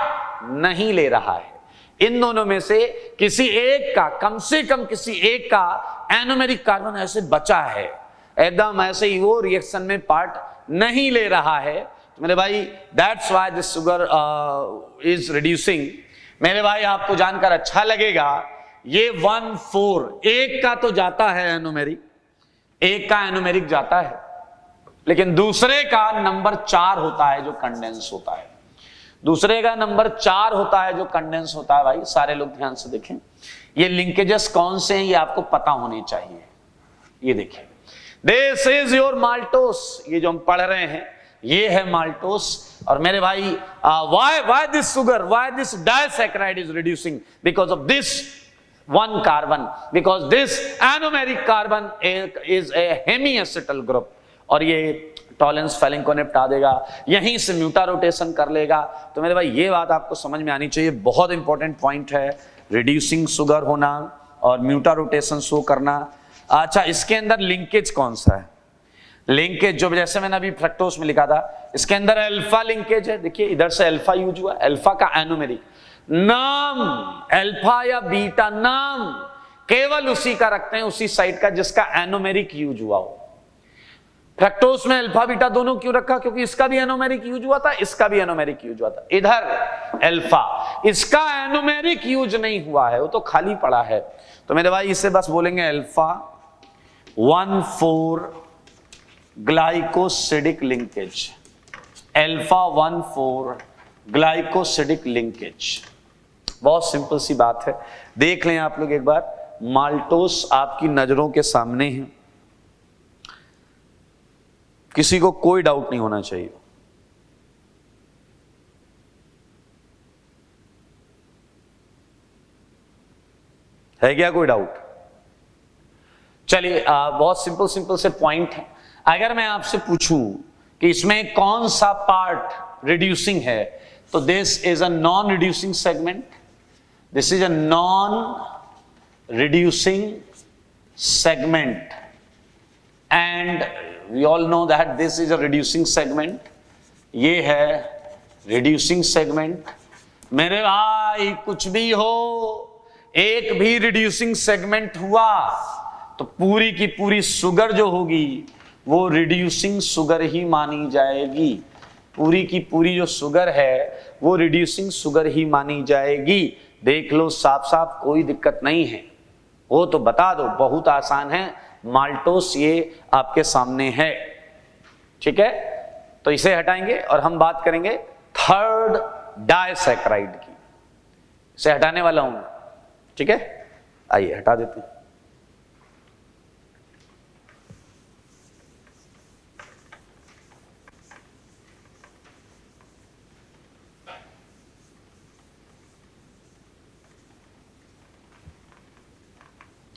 नहीं ले रहा है। इन दोनों में से किसी एक का, कम से कम किसी एक का एनोमेरिक कार्बन ऐसे बचा है, एकदम ऐसे ही वो रिएक्शन में पार्ट नहीं ले रहा है। तो मेरे भाई that's why this sugar is reducing. मेरे भाई आपको जानकर अच्छा लगेगा, ये 1 4 एक का तो जाता है एनोमेरिक, एक का एनोमेरिक जाता है, लेकिन दूसरे का नंबर 4 होता है जो कंडेंस होता है। दूसरे का नंबर 4 होता है जो कंडेंस होता है। भाई सारे लोग ध्यान से देखें, ये लिंकेजेस कौन से हैं ये आपको पता होने चाहिए। ये देखिए, दिस इज योर माल्टोस, ये जो हम पढ़ रहे हैं ये है माल्टोस। और मेरे भाई why this sugar, why this disaccharide is reducing? Because of this 1 carbon, because this anomeric carbon is a hemiacetal group, और ये टॉलेंस फेलिंग को निपटा देगा, यहीं से म्यूटा रोटेशन कर लेगा। तो मेरे भाई ये बात आपको समझ में आनी चाहिए, बहुत इंपॉर्टेंट पॉइंट है, रिड्यूसिंग शुगर होना और म्यूटा रोटेशन शो करना। अच्छा, इसके अंदर लिंकेज कौन सा है? लिंकेज जो जैसे मैंने अभी फ्रक्टोज में लिखा था, इसके अंदर अल्फा लिंकेज है। देखिए इधर से अल्फा यूज हुआ, अल्फा का एनोमेरिक नाम, अल्फा या बीटा नाम केवल उसी का रखते हैं, उसी साइड का जिसका एनोमेरिक यूज हुआ हो। फ्रक्टोज में अल्फा बीटा दोनों क्यों रखा? क्योंकि इसका भी एनोमेरिक यूज हुआ था, इसका भी एनोमेरिक यूज हुआ था। इधर अल्फा, इसका एनोमेरिक यूज नहीं हुआ है, वो तो खाली पड़ा है। तो मेरे भाई इसे बस बोलेंगे alpha 1 4 glycosidic linkage, alpha 1 4 glycosidic linkage. बहुत सिंपल सी बात है, देख लें आप लोग एक बार। माल्टोस आपकी नजरों के सामने है, किसी को कोई डाउट नहीं होना चाहिए। है क्या कोई डाउट? चलिए बहुत सिंपल से पॉइंट है। अगर मैं आपसे पूछूं कि इसमें कौन सा पार्ट रिड्यूसिंग है, तो this is a non reducing segment, this is a non reducing segment, and we all know that this is a reducing segment, ये है reducing segment। मेरे भाई कुछ भी हो, एक भी reducing segment हुआ तो पूरी की पूरी शुगर जो होगी वो reducing शुगर ही मानी जाएगी। पूरी की पूरी जो शुगर है वो reducing शुगर ही मानी जाएगी। देख लो साफ साफ, कोई दिक्कत नहीं है। हो तो बता दो, बहुत आसान है। माल्टोस ये आपके सामने है, ठीक है। तो इसे हटाएंगे और हम बात करेंगे थर्ड डाइसैकराइड की। इसे हटाने वाला हूं, ठीक है। आइए हटा देते हैं।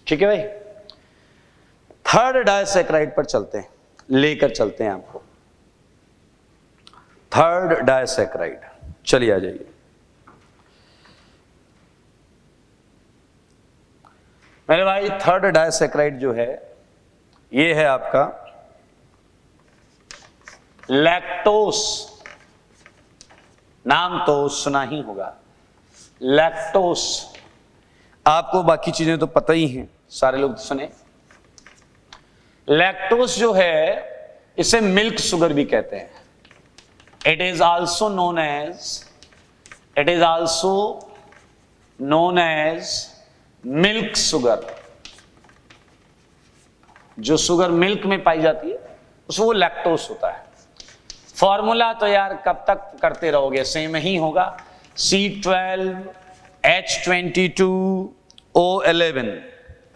ठीक है भाई, थर्ड डाइसैकराइड पर चलते हैं, लेकर चलते हैं आपको। थर्ड डाइसैकराइड, चलिए आ जाइए। मेरे भाई थर्ड डाइसैकराइड जो है ये है आपका लैक्टोस। नाम तो सुना ही होगा, लैक्टोस। आपको बाकी चीजें तो पता ही हैं, सारे लोग सुने। लैक्टोस जो है इसे मिल्क शुगर भी कहते हैं। It is also known as milk sugar. जो शुगर मिल्क में पाई जाती है वो लैक्टोस होता है। फॉर्मूला तो यार कब तक करते रहोगे, सेम ही होगा, C12H22O11।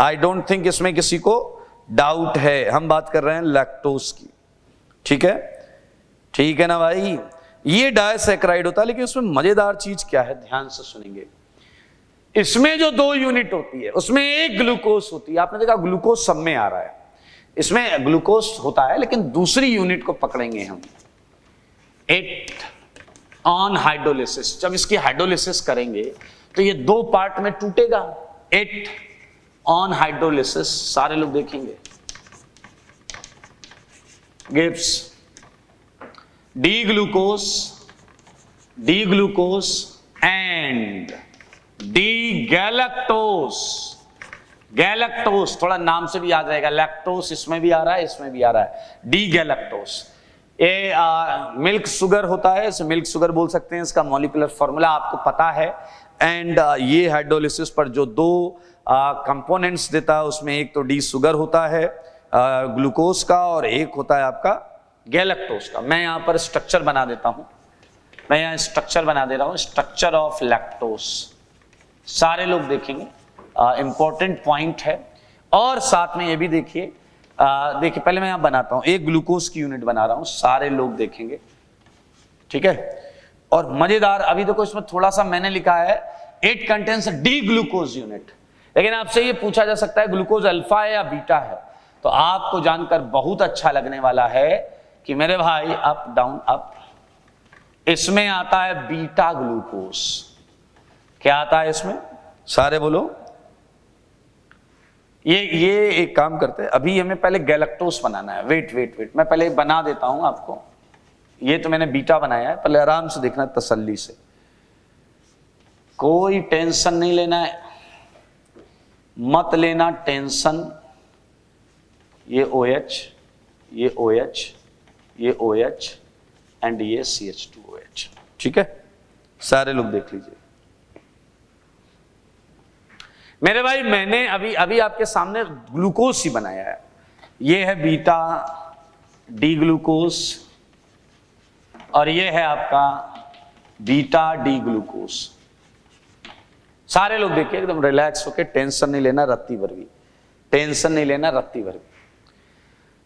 आई डोंट थिंक इसमें किसी को डाउट है, हम बात कर रहे हैं लैक्टोस की, ठीक है। ठीक है ना भाई, ये डाइसैकराइड होता है। लेकिन इसमें मजेदार चीज क्या है, ध्यान से सुनेंगे। इसमें जो 2 यूनिट होती है उसमें एक ग्लूकोज होती है। आपने देखा ग्लूकोज सब में आ रहा है, इसमें ग्लूकोज होता है, लेकिन दूसरी यूनिट को पकड़ेंगे हम, इट ऑन हाइड्रोलिसिस। जब इसकी हाइड्रोलिसिस करेंगे तो ये 2 पार्ट में टूटेगा। इट ऑन हाइड्रोलिसिस, सारे लोग देखेंगे, gives D glucose and D galactose. Galactose थोड़ा नाम से भी याद रहेगा, लैक्टोस इसमें भी आ रहा है, इसमें भी आ रहा है, डी गैलेक्टोस। ये मिल्क शुगर होता है, इसे मिल्क शुगर बोल सकते हैं। इसका मॉलिक्यूलर फॉर्मूला आपको पता है। एंड ये हाइड्रोलिसिस पर जो 2 कंपोनेंट्स देता है उसमें एक तो डी शुगर होता है ग्लूकोज का, और एक होता है आपका गैलेक्टोस का। मैं यहां पर स्ट्रक्चर बना देता हूं, मैं यहां स्ट्रक्चर बना दे रहा हूं, स्ट्रक्चर ऑफ लैक्टोस। सारे लोग देखेंगे, इंपॉर्टेंट पॉइंट है। और साथ में ये भी देखिए, देखिए पहले मैं यहां बनाता हूं, एक ग्लूकोज की यूनिट बना रहा हूं, सारे लोग देखेंगे, ठीक है। और मजेदार, अभी देखो इसमें थोड़ा सा मैंने लिखा है it contains D glucose unit, लेकिन आपसे ये पूछा जा सकता है ग्लूकोज अल्फा है या बीटा है। तो आपको जानकर बहुत अच्छा लगने वाला है कि मेरे भाई अप डाउन अप, इसमें आता है बीटा ग्लूकोज। क्या आता है इसमें, सारे बोलो। ये एक काम करते हैं, अभी हमें पहले गैलेक्टोस बनाना है। वेट मैं पहले बना देता हूं आपको। ये तो मैंने बीटा बनाया है, पहले आराम से देखना, तसल्ली से, कोई टेंशन नहीं लेना है, मत लेना टेंशन। ये OH, ये OH, ये OH एंड ये CH2OH, ठीक है। सारे लोग देख लीजिए। मेरे भाई मैंने अभी आपके सामने ग्लूकोज ही बनाया है। ये है बीटा डी ग्लूकोज और ये है आपका बीटा डी ग्लूकोज। सारे लोग देखिए एकदम रिलैक्स होकर, टेंशन नहीं लेना रत्ती भर भी, टेंशन नहीं लेना रत्ती भर भी।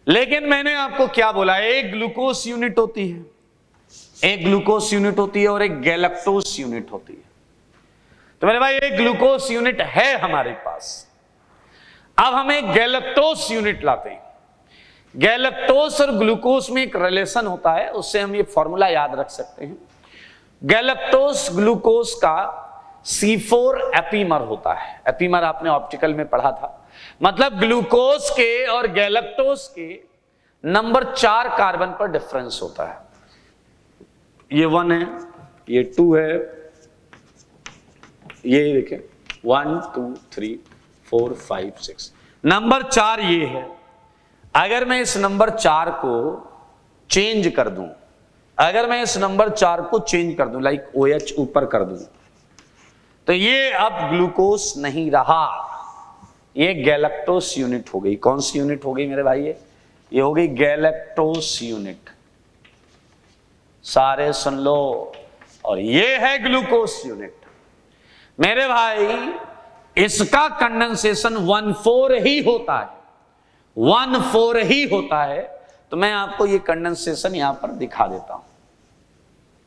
लेकिन मैंने आपको क्या बोला, एक ग्लूकोज यूनिट होती है, एक ग्लूकोज यूनिट होती है और एक गैलेक्टोस यूनिट होती है। तो मेरे भाई एक ग्लूकोज यूनिट है हमारे पास, अब हम एक गैलेक्टोस यूनिट लाते हैं। गैलेक्टोस और ग्लूकोज में एक रिलेशन होता है, उससे हम ये फॉर्मूला याद रख सकते हैं। गैलेक्टोस ग्लूकोज का C4 एपीमर होता है। एपीमर आपने ऑप्टिकल में पढ़ा था, मतलब ग्लूकोज के और गैलेक्टोस के नंबर 4 कार्बन पर डिफरेंस होता है। ये 1 है, ये 2 है, ये देखें 1 2 3 4 5 6, नंबर 4 ये है। अगर मैं इस नंबर 4 को चेंज कर दूं, अगर मैं इस नंबर 4 को चेंज कर दूं, लाइक OH ऊपर कर दूं, तो ये अब ग्लूकोज नहीं रहा, ये गैलेक्टोस यूनिट हो गई। कौन सी यूनिट हो गई मेरे भाई? ये हो गई गैलेक्टोस यूनिट। सारे सुन लो। और ये है ग्लूकोस यूनिट। मेरे भाई इसका कंडेंसेशन 1,4 ही होता है, 1,4 ही होता है। तो मैं आपको ये कंडेंसेशन यहां पर दिखा देता हूं,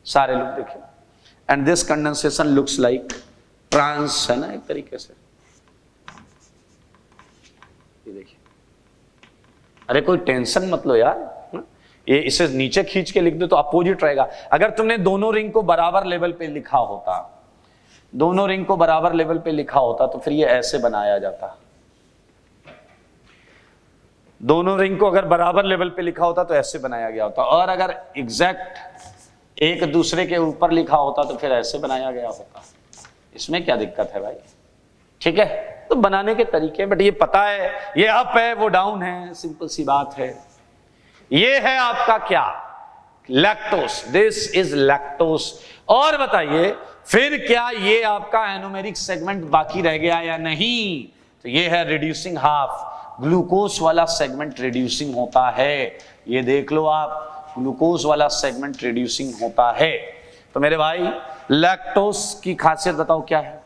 सारे लोग देखिए। And this condensation looks like trans, है ना एक तरीके से। ये देखिए, अरे कोई टेंशन मत लो यार, ये इसे नीचे खींच के लिख दो तो अपोजिट रहेगा। अगर तुमने दोनों रिंग को बराबर लेवल पे लिखा होता, दोनों रिंग को बराबर लेवल पे लिखा होता तो फिर ये ऐसे बनाया जाता। दोनों रिंग को अगर बराबर लेवल पे लिखा होता तो ऐसे बनाया गया होता, और अगर एग्जैक्ट एक दूसरे के ऊपर लिखा होता तो फिर ऐसे बनाया गया होता। इसमें क्या दिक्कत है भाई? ठीक है, तो बनाने के तरीके, बट ये पता है ये अप है वो डाउन है, सिंपल सी बात है। ये है आपका क्या? लैक्टोस। This is lactose. और बताइए फिर क्या ये आपका एनोमेरिक सेगमेंट बाकी रह गया या नहीं? तो ये है रिड्यूसिंग हाफ। ग्लूकोज वाला सेगमेंट रिड्यूसिंग होता है, ये देख लो आप, ग्लूकोज वाला सेगमेंट रिड्यूसिंग होता है। तो मेरे भाई लैक्टोस की खासियत बताओ क्या है?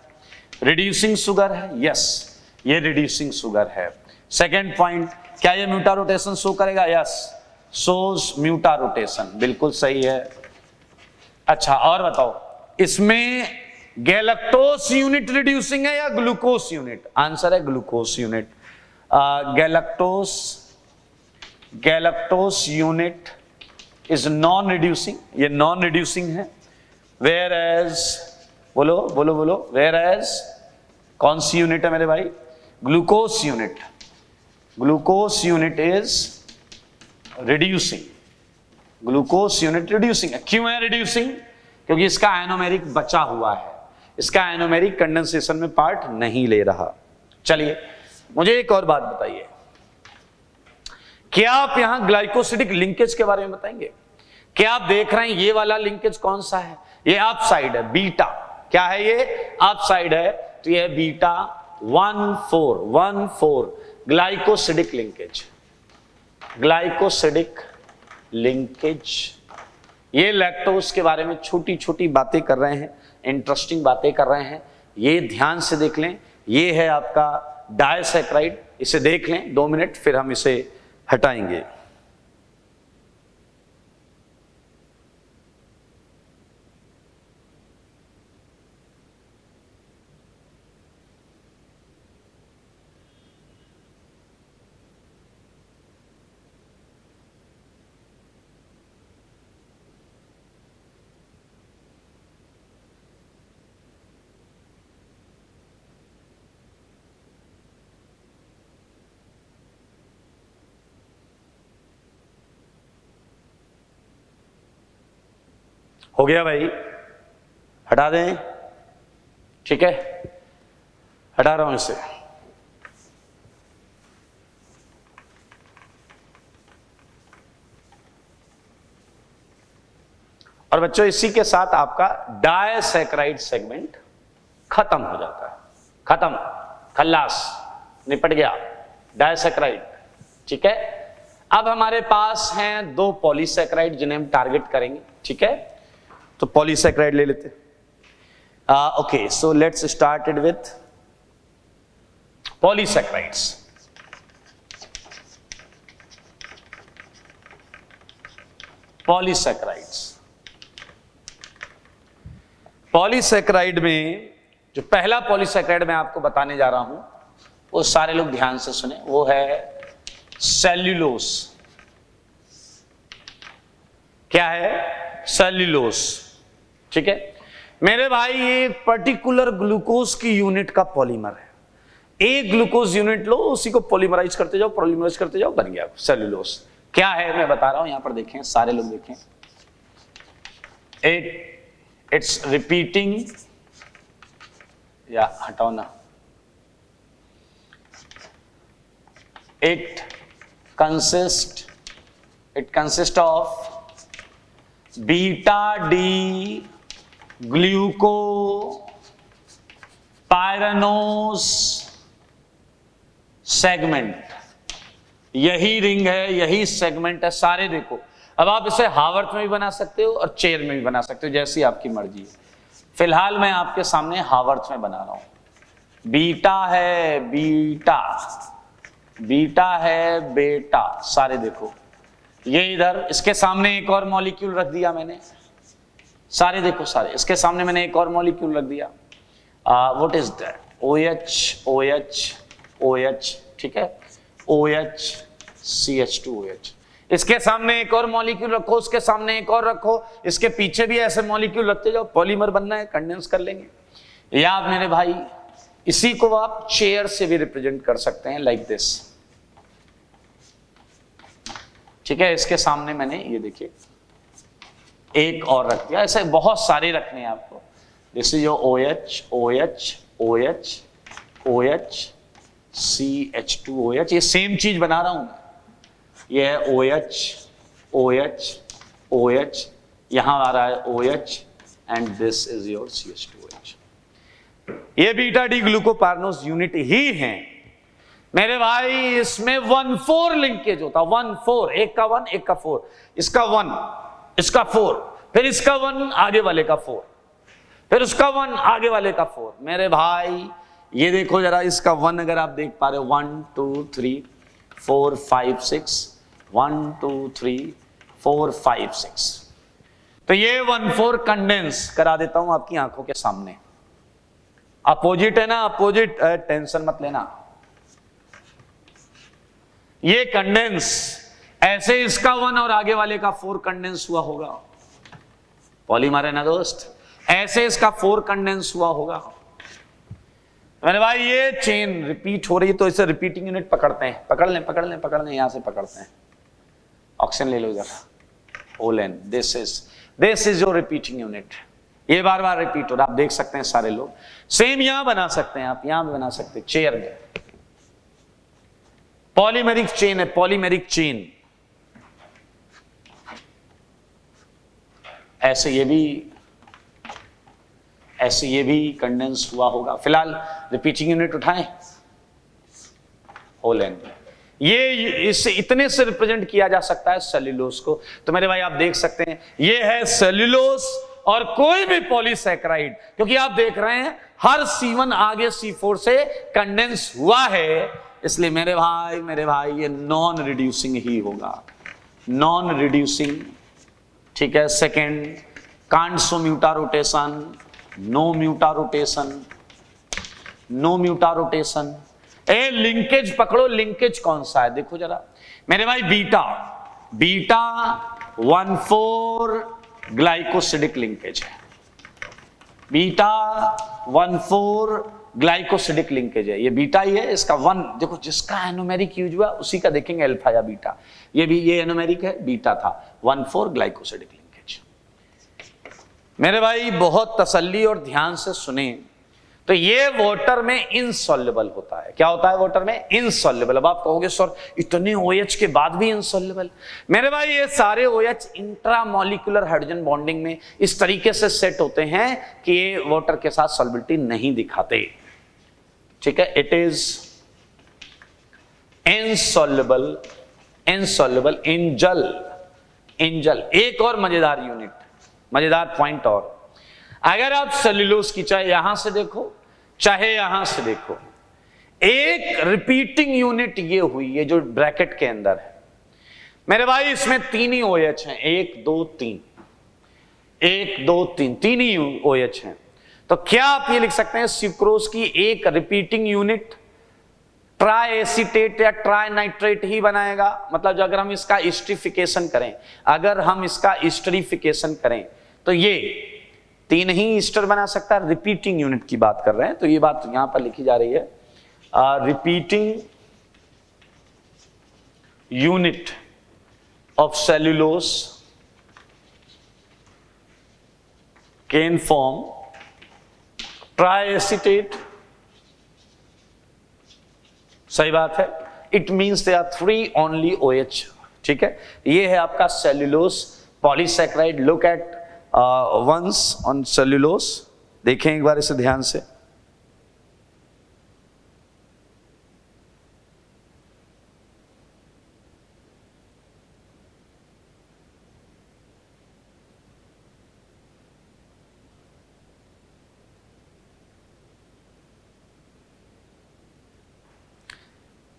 रिड्यूसिंग शुगर है। यस, ये रिड्यूसिंग शुगर है। सेकेंड पॉइंट, क्या ये म्यूटा रोटेशन शो करेगा? यस, शोज म्यूटा रोटेशन, बिल्कुल सही है। अच्छा और बताओ, इसमें गैलेक्टोस यूनिट रिड्यूसिंग है या ग्लूकोस यूनिट? आंसर है glucose unit. Galactose unit is non reducing, ये नॉन रिड्यूसिंग है। वेयर एज, बोलो बोलो बोलो, वेयर एज कौन सी यूनिट है मेरे भाई? Glucose unit. Glucose unit is reducing. Glucose unit reducing है। क्यों है रिड्यूसिंग? क्योंकि इसका एनोमेरिक बचा हुआ है, इसका एनोमेरिक कंडेंसेशन में पार्ट नहीं ले रहा। चलिए मुझे एक और बात बताइए, क्या आप यहां ग्लाइकोसिडिक लिंकेज के बारे में बताएंगे? क्या आप देख रहे हैं ये वाला लिंकेज कौन सा है? ये अप साइड है, बीटा। क्या है ये? अप साइड है, तो ये beta 1,4 glycosidic linkage. Glycosidic linkage. ये लैक्टोज के बारे में छोटी छोटी बातें कर रहे हैं, इंटरेस्टिंग बातें कर रहे हैं, ये ध्यान से देख लें। ये है आपका डायसैक्राइड, इसे देख लें 2 मिनट, फिर हम इसे हटाएंगे। हो गया भाई? हटा दें? ठीक है, हटा रहा हूं इसे। और बच्चों इसी के साथ आपका डायसैक्राइड सेगमेंट खत्म हो जाता है। खत्म, खल्लास, निपट गया डायसैक्राइड। ठीक है, अब हमारे पास हैं 2 पॉलीसैक्राइड जिन्हें हम टारगेट करेंगे। ठीक है, तो पॉलीसैक्राइड ले लेते हैं। Okay, so let's started with polysaccharides. Polysaccharides, polysaccharide में जो पहला पॉलीसैक्राइड मैं आपको बताने जा रहा हूं वो सारे लोग ध्यान से सुने, वो है सेल्यूलोस। क्या है? सेल्यूलोस। ठीक है मेरे भाई, ये पर्टिकुलर ग्लूकोज की यूनिट का पॉलीमर है। एक ग्लूकोज यूनिट लो, उसी को पॉलीमराइज करते जाओ, पॉलीमराइज करते जाओ, बन गया सेल्यूलोस। क्या है मैं बता रहा हूं, यहां पर देखें, सारे लोग देखें। इट्स रिपीटिंग, या हटाओ ना, it consist of beta D glucopyranose segment, यही रिंग है, यही सेगमेंट है, सारे देखो। अब आप इसे हावर्थ में भी बना सकते हो और चेयर में भी बना सकते हो, जैसी आपकी मर्जी है। फिलहाल मैं आपके सामने हावर्थ में बना रहा हूं। बीटा है बीटा, बीटा है बेटा, सारे देखो। ये इधर इसके सामने एक और मॉलिक्यूल रख दिया मैंने, सारे देखो सारे। इसके सामने मैंने एक और मॉलिक्यूल रख दिया, what is that, OH OH OH, ठीक है, OH CH2OH। इसके सामने एक और मॉलिक्यूल रखो, उसके सामने एक और रखो, इसके पीछे भी ऐसे मॉलिक्यूल रखते जाओ। पॉलीमर बनना है, कंडेंस कर लेंगे। या आप मेरे भाई इसी को आप चेयर से भी रिप्रेजेंट कर सकते हैं, लाइक दिस, ठीक है। इसके सामने मैंने ये देखिए एक और रख दिया, ऐसे बहुत सारे रखने हैं आपको। This is your OH OH OH OH CH2OH, ये सेम चीज बना रहा हूं मैं। ये है OH OH OH, यहां आ रहा है OH and this is your CH2OH। ये बीटा डी ग्लूकोपार्नोस यूनिट ही है मेरे भाई। इसमें 1,4 लिंकेज होता, 1,4, एक का 1 एक का 4, इसका 1 इसका 4, फिर इसका 1 आगे वाले का 4, फिर उसका 1 आगे वाले का 4। मेरे भाई ये देखो जरा, इसका 1 अगर आप देख पा रहे हो, 1 2 3 4 5 6, 1 2 3 4 5 6। तो ये 1,4 कंडेंस करा देता हूं आपकी आंखों के सामने। अपोजिट है ना, अपोजिट, टेंशन मत लेना। ये कंडेंस ऐसे, इसका 1 और आगे वाले का 4 कंडेंस हुआ होगा। पॉलीमर है ना दोस्त, ऐसे इसका 4 कंडेंस हुआ होगा। मैंने भाई ये चेन रिपीट हो रही है, तो इसे रिपीटिंग यूनिट पकड़ते हैं। पकड़ लें पकड़ लें पकड़ लें, यहां से पकड़ते हैं। ऑक्सीजन ले लो इधर, ओलेन, this is your repeating unit. ये बार बार रिपीट हो रहा, आप देख सकते हैं सारे लोग। सेम यहां बना सकते हैं आप, यहां भी बना सकते हैं, चेयर में। पॉलीमेरिक चेन है, पॉलीमेरिक चेन। ऐसे ये भी कंडेंस हुआ होगा। फिलहाल रिपीटिंग यूनिट उठाएं, ओलेन। ये इससे इतने से रिप्रेजेंट किया जा सकता है सेल्यूलोज को। तो मेरे भाई आप देख सकते हैं ये है सेल्यूलोज और कोई भी पॉलीसैकेराइड, क्योंकि आप देख रहे हैं हर C1 आगे C4 से कंडेंस हुआ है, इसलिए मेरे भाई ये नॉन रिड्यूसिंग ही होगा, नॉन रिड्यूसिंग, ठीक है। Second, can't show mutarotation, no mutarotation, no mutarotation. Linkage पकड़ो, लिंकेज कौन सा है देखो जरा मेरे भाई। बीटा 1,4 ग्लाइकोसिडिक लिंकेज है, बीटा 1,4 ग्लाइकोसिडिक लिंकेज है। ये बीटा ही है, इसका 1 देखो, जिसका एनोमेरिक यूज हुआ उसी का देखेंगे अल्फा या बीटा। ये भी ये एनोमेरिक है, बीटा था, 1,4 ग्लाइकोसिडिक लिंकेज। मेरे भाई बहुत तसल्ली और ध्यान से सुने, तो ये वाटर में इनसॉल्युबल होता है। क्या होता है वाटर में? इनसॉल्युबल। अब आप कहोगे सर इतने OH के बाद भी इनसॉल्युबल? मेरे भाई ये सारे OH इंट्रामॉलिक्यूलर हाइड्रोजन बॉन्डिंग में इस तरीके से सेट होते हैं कि ये वाटर के साथ सॉल्युबिलिटी नहीं दिखाते, ठीक है। It is insoluble, insoluble in जल। एक और मजेदार यूनिट, मजेदार पॉइंट और, अगर आप सेल्यूलोज की चाहे यहां से देखो चाहे यहां से देखो, एक रिपीटिंग यूनिट ये हुई, ये जो ब्रैकेट के अंदर है मेरे भाई, इसमें 3 ही OH हैं, 1 2 3, 1 2 3, 3 ही OH हैं। तो क्या आप ये लिख सकते हैं सुक्रोज की एक रिपीटिंग यूनिट ट्राई एसीटेट या ट्राई नाइट्रेट ही बनाएगा? मतलब अगर हम इसका एस्टरीफिकेशन करें, करें तो ये 3 ही ईस्टर बना सकता है। रिपीटिंग यूनिट की बात कर रहे हैं, तो ये बात यहां पर लिखी जा रही है, repeating unit of cellulose can form triacetate. सही बात है, it means they are 3 only OH, ठीक है। ये है आपका cellulose polysaccharide. Look at once on cellulose, देखें एक बार इसे ध्यान से।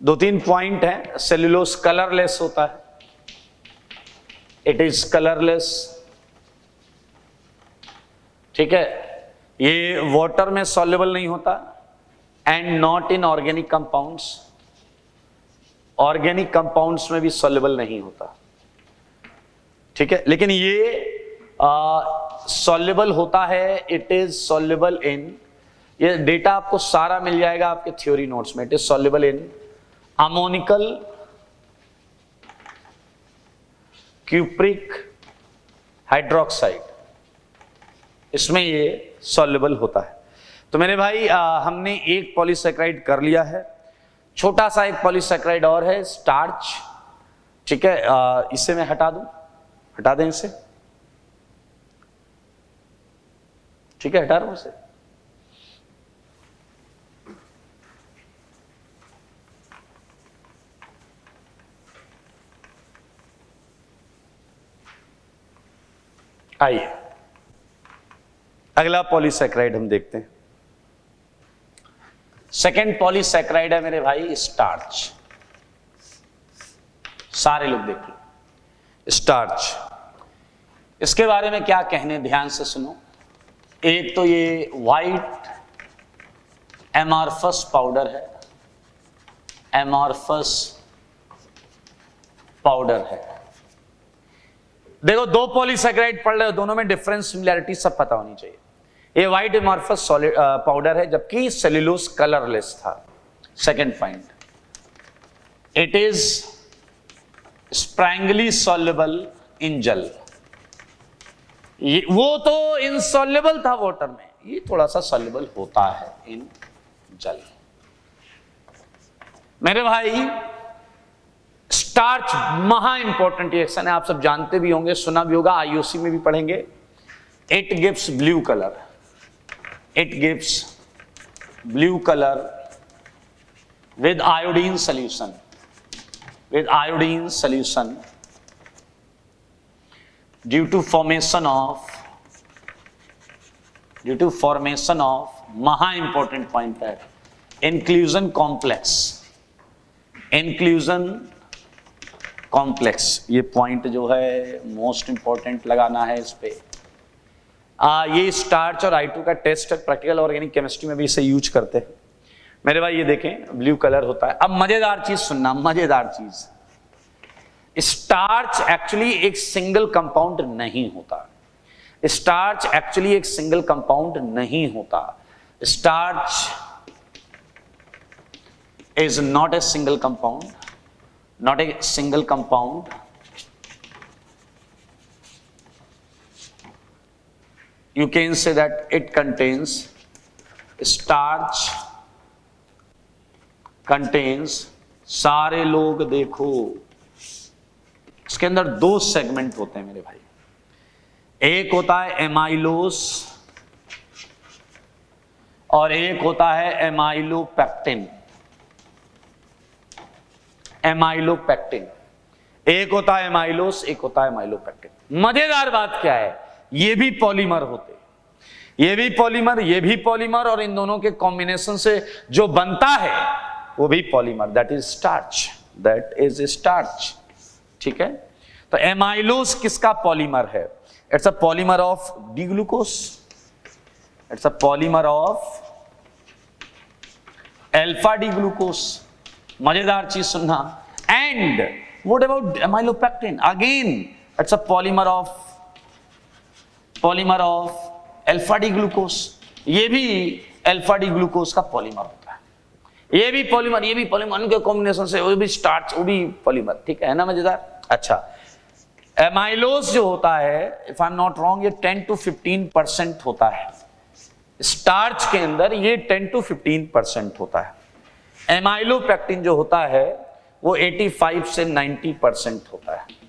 दो तीन पॉइंट है। सेल्यूलोज कलरलेस होता है, इट इज कलरलेस, ठीक है। ये वाटर में सॉल्युबल नहीं होता and not in organic compounds, organic compounds में भी सॉल्युबल नहीं होता, ठीक है। लेकिन ये सॉल्युबल होता है, इट इज सॉल्युबल इन, ये डेटा आपको सारा मिल जाएगा आपके थ्योरी नोट्स में। It is soluble in ammoniacal cupric hydroxide, इसमें ये सॉल्युबल होता है। तो मेरे भाई हमने एक पॉलीसैकेराइड कर लिया है, छोटा सा एक पॉलीसैकेराइड और है, स्टार्च, ठीक है। इसे मैं हटा दूं, हटा दें इसे, ठीक है, हटा रहा हूं इसे। आइए अगला पॉलीसैकेराइड हम देखते हैं। सेकेंड पॉलीसैकेराइड है मेरे भाई स्टार्च। सारे लोग देख लो, स्टार्च। इसके बारे में क्या कहने, ध्यान से सुनो। एक तो ये व्हाइट एमॉर्फस पाउडर है, एमॉर्फस पाउडर है। देखो दो पॉलीसैकेराइड पढ़ रहे हो, दोनों में डिफरेंस सिमिलैरिटी सब पता होनी चाहिए। ये व्हाइट एमॉर्फस सॉलिड पाउडर है, जबकि सेल्यूलोज कलरलेस था। Second point, it is sparingly soluble in जल। वो तो इनसॉल्युबल था वाटर में, ये थोड़ा सा सॉल्युबल होता है इन जल। मेरे भाई स्टार्च महा इंपॉर्टेंट रिएक्शन है, आप सब जानते भी होंगे, सुना भी होगा, आईयूसी में भी पढ़ेंगे। It gives blue colour, it gives blue colour with iodine solution, with iodine solution due to formation of maha important point है inclusion complex, inclusion complex। ये पॉइंट जो है मोस्ट इंपॉर्टेंट लगाना है इस पे। ये स्टार्च और I2 का टेस्ट प्रैक्टिकल ऑर्गेनिक केमिस्ट्री में भी इसे यूज करते हैं मेरे भाई। ये देखें ब्लू कलर होता है। अब मजेदार चीज सुनना, मजेदार चीज, स्टार्च एक्चुअली एक सिंगल कंपाउंड नहीं होता। स्टार्च एक्चुअली एक सिंगल कंपाउंड नहीं होता। Starch is not a single compound, not a single compound. You can say that it contains, starch contains, सारे लोग देखो, इसके अंदर दो सेगमेंट होते हैं मेरे भाई। एक होता है एमाइलोस और एक होता है एमाइलोपेक्टिन। एमाइलोपेक्टिन, एक होता है एमाइलोस, एक होता है एमाइलोपेक्टिन। मजेदार बात क्या है, ये भी पॉलीमर होते, ये भी पॉलीमर, ये भी पॉलीमर, और इन दोनों के कॉम्बिनेशन से जो बनता है वो भी polymer, that is starch, that is starch, ठीक है। तो एमाइलोस किसका पॉलीमर है? It's a polymer of D glucose, it's a polymer of alpha D glucose. मजेदार चीज सुनना। And what about amylopectin? Again it's a polymer of alpha D glucose. ये भी अल्फा डी ग्लूकोस का पॉलीमर होता है। ये भी पॉलीमर, ये भी पॉलीमर, उनके कॉम्बिनेशन से वो भी स्टार्च, वो भी पॉलीमर, ठीक है ना, मजेदार। अच्छा, एमाइलोस जो होता है, if I am not wrong, ये 10 to 15% होता है। स्टार्च के अंदर ये 10 to 15% होता है। एमाइलोपेक्टिन जो होता है वो 85 से 90% होता है।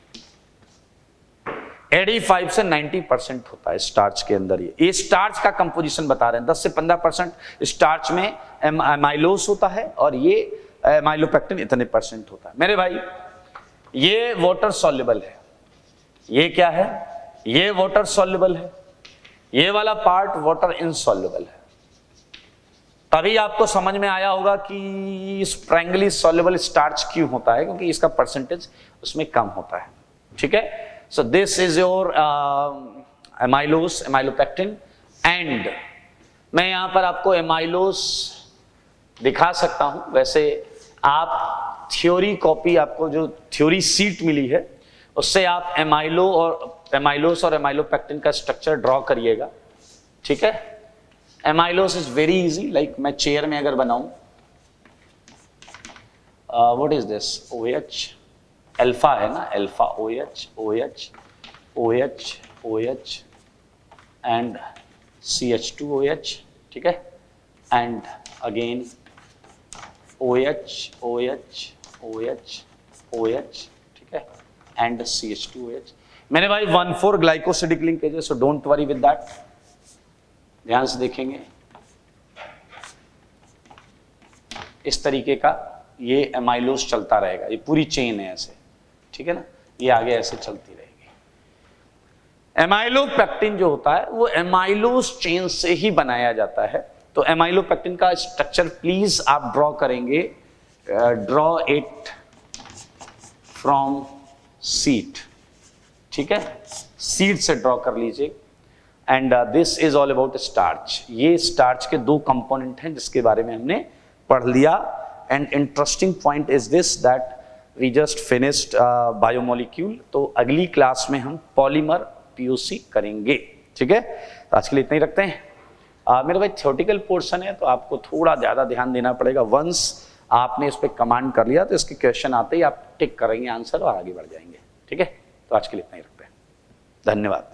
85 से 90% होता है स्टार्च के अंदर। ये स्टार्च का कंपोजिशन बता रहे हैं, 10 से 15% स्टार्च में एमाइलोस होता है और ये एमाइलोपेक्टिन इतने % होता है। मेरे भाई ये वाटर सॉल्युबल है, ये क्या है, ये वाटर सॉल्युबल है, ये वाला पार्ट वाटर इनसॉल्युबल है। तभी आपको समझ में आया होगा कि स्प्रैंगली सॉल्युबल स्टार्च क्यों होता है, क्योंकि इसका परसेंटेज उसमें कम होता है। ठीक है, so this is your amylose, amylopectin. And मैं यहां पर आपको एमाइलोस दिखा सकता हूं। वैसे आप थ्योरी कॉपी, आपको जो थ्योरी सीट मिली है उससे आप एमाइलोस और एमाइलोपेक्टिन का स्ट्रक्चर ड्रॉ करिएगा। ठीक है, एमाइलोस इज वेरी इजी, लाइक मैं चेयर में अगर बनाऊं, what is this, OH alpha है ना, alpha OH OH OH OH and CH2OH। ठीक है, and again OH OH OH OH। ठीक है, एंड CH2OH। मैंने भाई 1,4 ग्लाइकोसिडिक लिंकेज है, so don't worry with that. ध्यान से देखेंगे, इस तरीके का ये एमाइलोस चलता रहेगा, ये पूरी चेन है ऐसे। ठीक है ना, ये आगे ऐसे चलती रहेगी। एमाइलोपेक्टिन जो होता है वो एमाइलोस चेन से ही बनाया जाता है। तो एमाइलोपेक्टिन का स्ट्रक्चर प्लीज आप ड्रॉ करेंगे, ड्रॉ इट फ्रॉम सीट। ठीक है, सीट से ड्रॉ कर लीजिए। And this is all about starch. ये स्टार्च के दो कंपोनेंट हैं जिसके बारे में हमने पढ़ लिया। And interesting point is this that we just finished biomolecule. तो अगली क्लास में हम पॉलीमर POC करेंगे। ठीक है, तो आज के लिए इतना ही रखते हैं। मेरा भाई थ्योरेटिकल पोर्शन है तो आपको थोड़ा ज़्यादा ध्यान देना पड़ेगा। वंस आपने इस पर कमांड कर लिया तो इसके क्वेश्चन आते ही आप टिक करेंगे आंसर और आगे बढ़ जाएंगे। ठीक है, तो आज के लिए इतना ही रखते हैं। धन्यवाद।